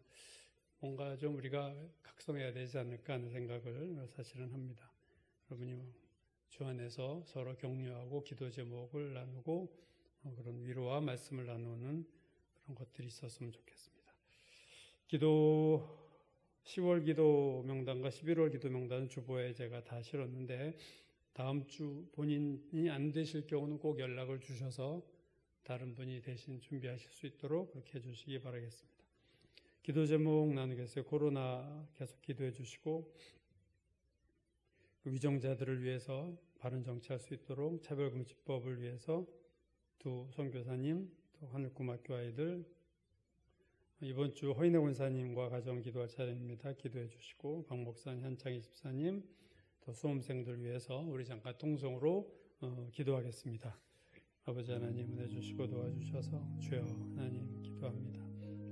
뭔가 좀 우리가 각성해야 되지 않을까 하는 생각을 사실은 합니다. 여러분이 주 안에서 서로 격려하고 기도 제목을 나누고 그런 위로와 말씀을 나누는 그런 것들이 있었으면 좋겠습니다. 10월 기도 명단과 11월 기도 명단은 주보에 제가 다 실었는데 다음 주 본인이 안 되실 경우는 꼭 연락을 주셔서 다른 분이 대신 준비하실 수 있도록 그렇게 해주시기 바라겠습니다. 기도 제목 나누겠어요. 코로나 계속 기도해 주시고 위정자들을 위해서 바른 정치할 수 있도록 차별금지법을 위해서 두 선교사님, 또 하늘고등학교 아이들, 이번 주 허인혜 권사님과 가정 기도할 차례입니다. 기도해 주시고 박 목사님, 한창희 집사님, 또 수험생들 위해서 우리 잠깐 통성으로 기도하겠습니다. 아버지 하나님 은혜 주시고 도와주셔서 주여 하나님 기도합니다.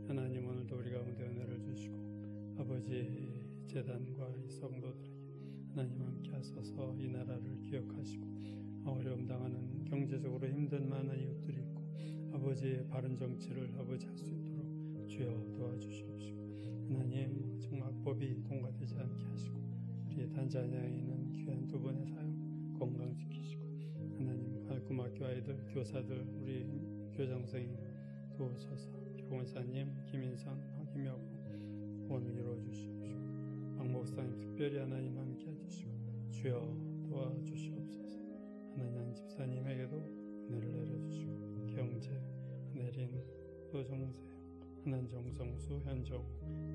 하나님 오늘도 우리 가운데 은혜를 주시고 아버지 재단과 이 성도들에게 하나님 함께 하소서 이 나라를 기억하시고 어려움 당하는 경제적으로 힘든 많은 이웃들이 있고 아버지의 바른 정치를 아버지 할 수 있도록 주여 도와주시옵시고 하나님 정말 법이 통과되지 않게 하시고 우리 단자냐에 있는 귀한 두 분의 사역 건강 지키시고 하나님 고등학교 아이들 교사들 우리 교장선생님 도우셔서 교원사님 김인선 김여고 원을 이루어주시옵시고 박 목사님 특별히 하나님 함께 해주시고 주여 도와주시옵소서. 하나님 집사님에게도 은혜를 내려주시고 경제 내린 노정세 하나님 정성수 현정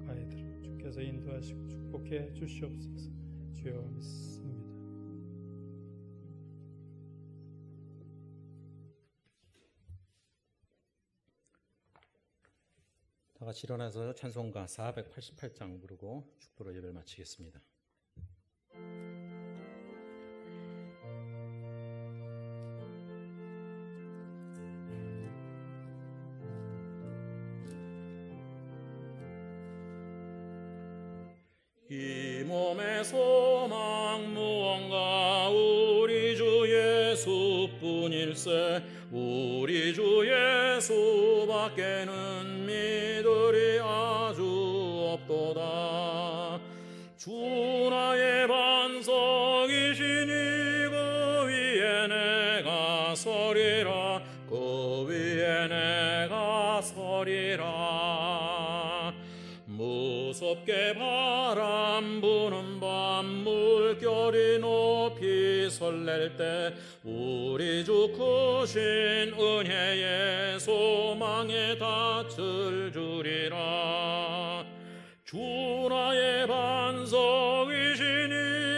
아이들을 주께서 인도하시고 축복해 주시옵소서. 주여 믿습니다. 다 같이 일어나서 찬송가 488장 부르고 축도로 예배를 마치겠습니다. 이 몸의 소망 무언가 우리 주 예수뿐일세 우리 주 예수 밖에는 미들이 아주 없도다. 주 나의 반석이시니 그 위에 내가 서리라. 그 위에 내가 서리라. 무섭게 바람 부는 밤 물결이 높이 설렐 때 우리 주 크신 은혜의 소망에 닻을 주리라. 주 나의 반석이시니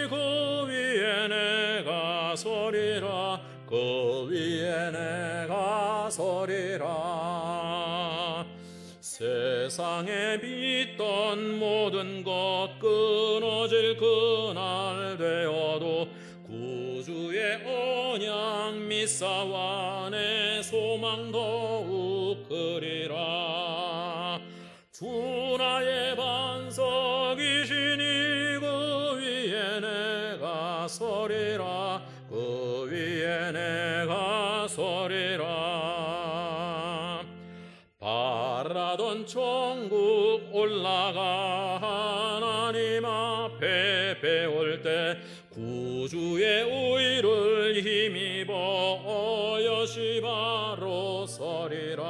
그 위에 내가 서리라. 그 위에 내가 서리라. 세상에 빚던 모든 것 끊어질 그날 되어도 구주의 언약 믿사와 내 소망 더욱 크리라. 주 나의 반석이시니 그 위에 내가 서리라. 그 위에 내가 서리라. 바라던 천국 올라가 하나님 앞에 배울 때 구주의 의를 힘입어 여시 바로 서리라.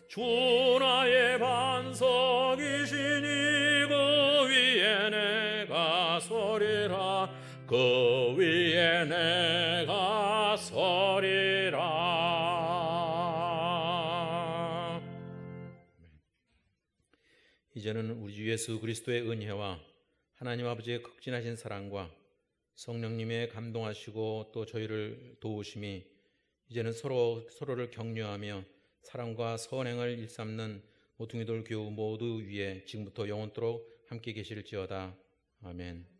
주 나의 반석이시니 그 위에 내가 서리라. 그 위에 내가 서리라. 이제는 우리 주 예수 그리스도의 은혜와 하나님 아버지의 극진하신 사랑과 성령님의 감동하시고 또 저희를 도우심이 이제는 서로를 격려하며 사랑과 선행을 일삼는 모퉁이돌 교우 모두 위에 지금부터 영원토록 함께 계실지어다. 아멘.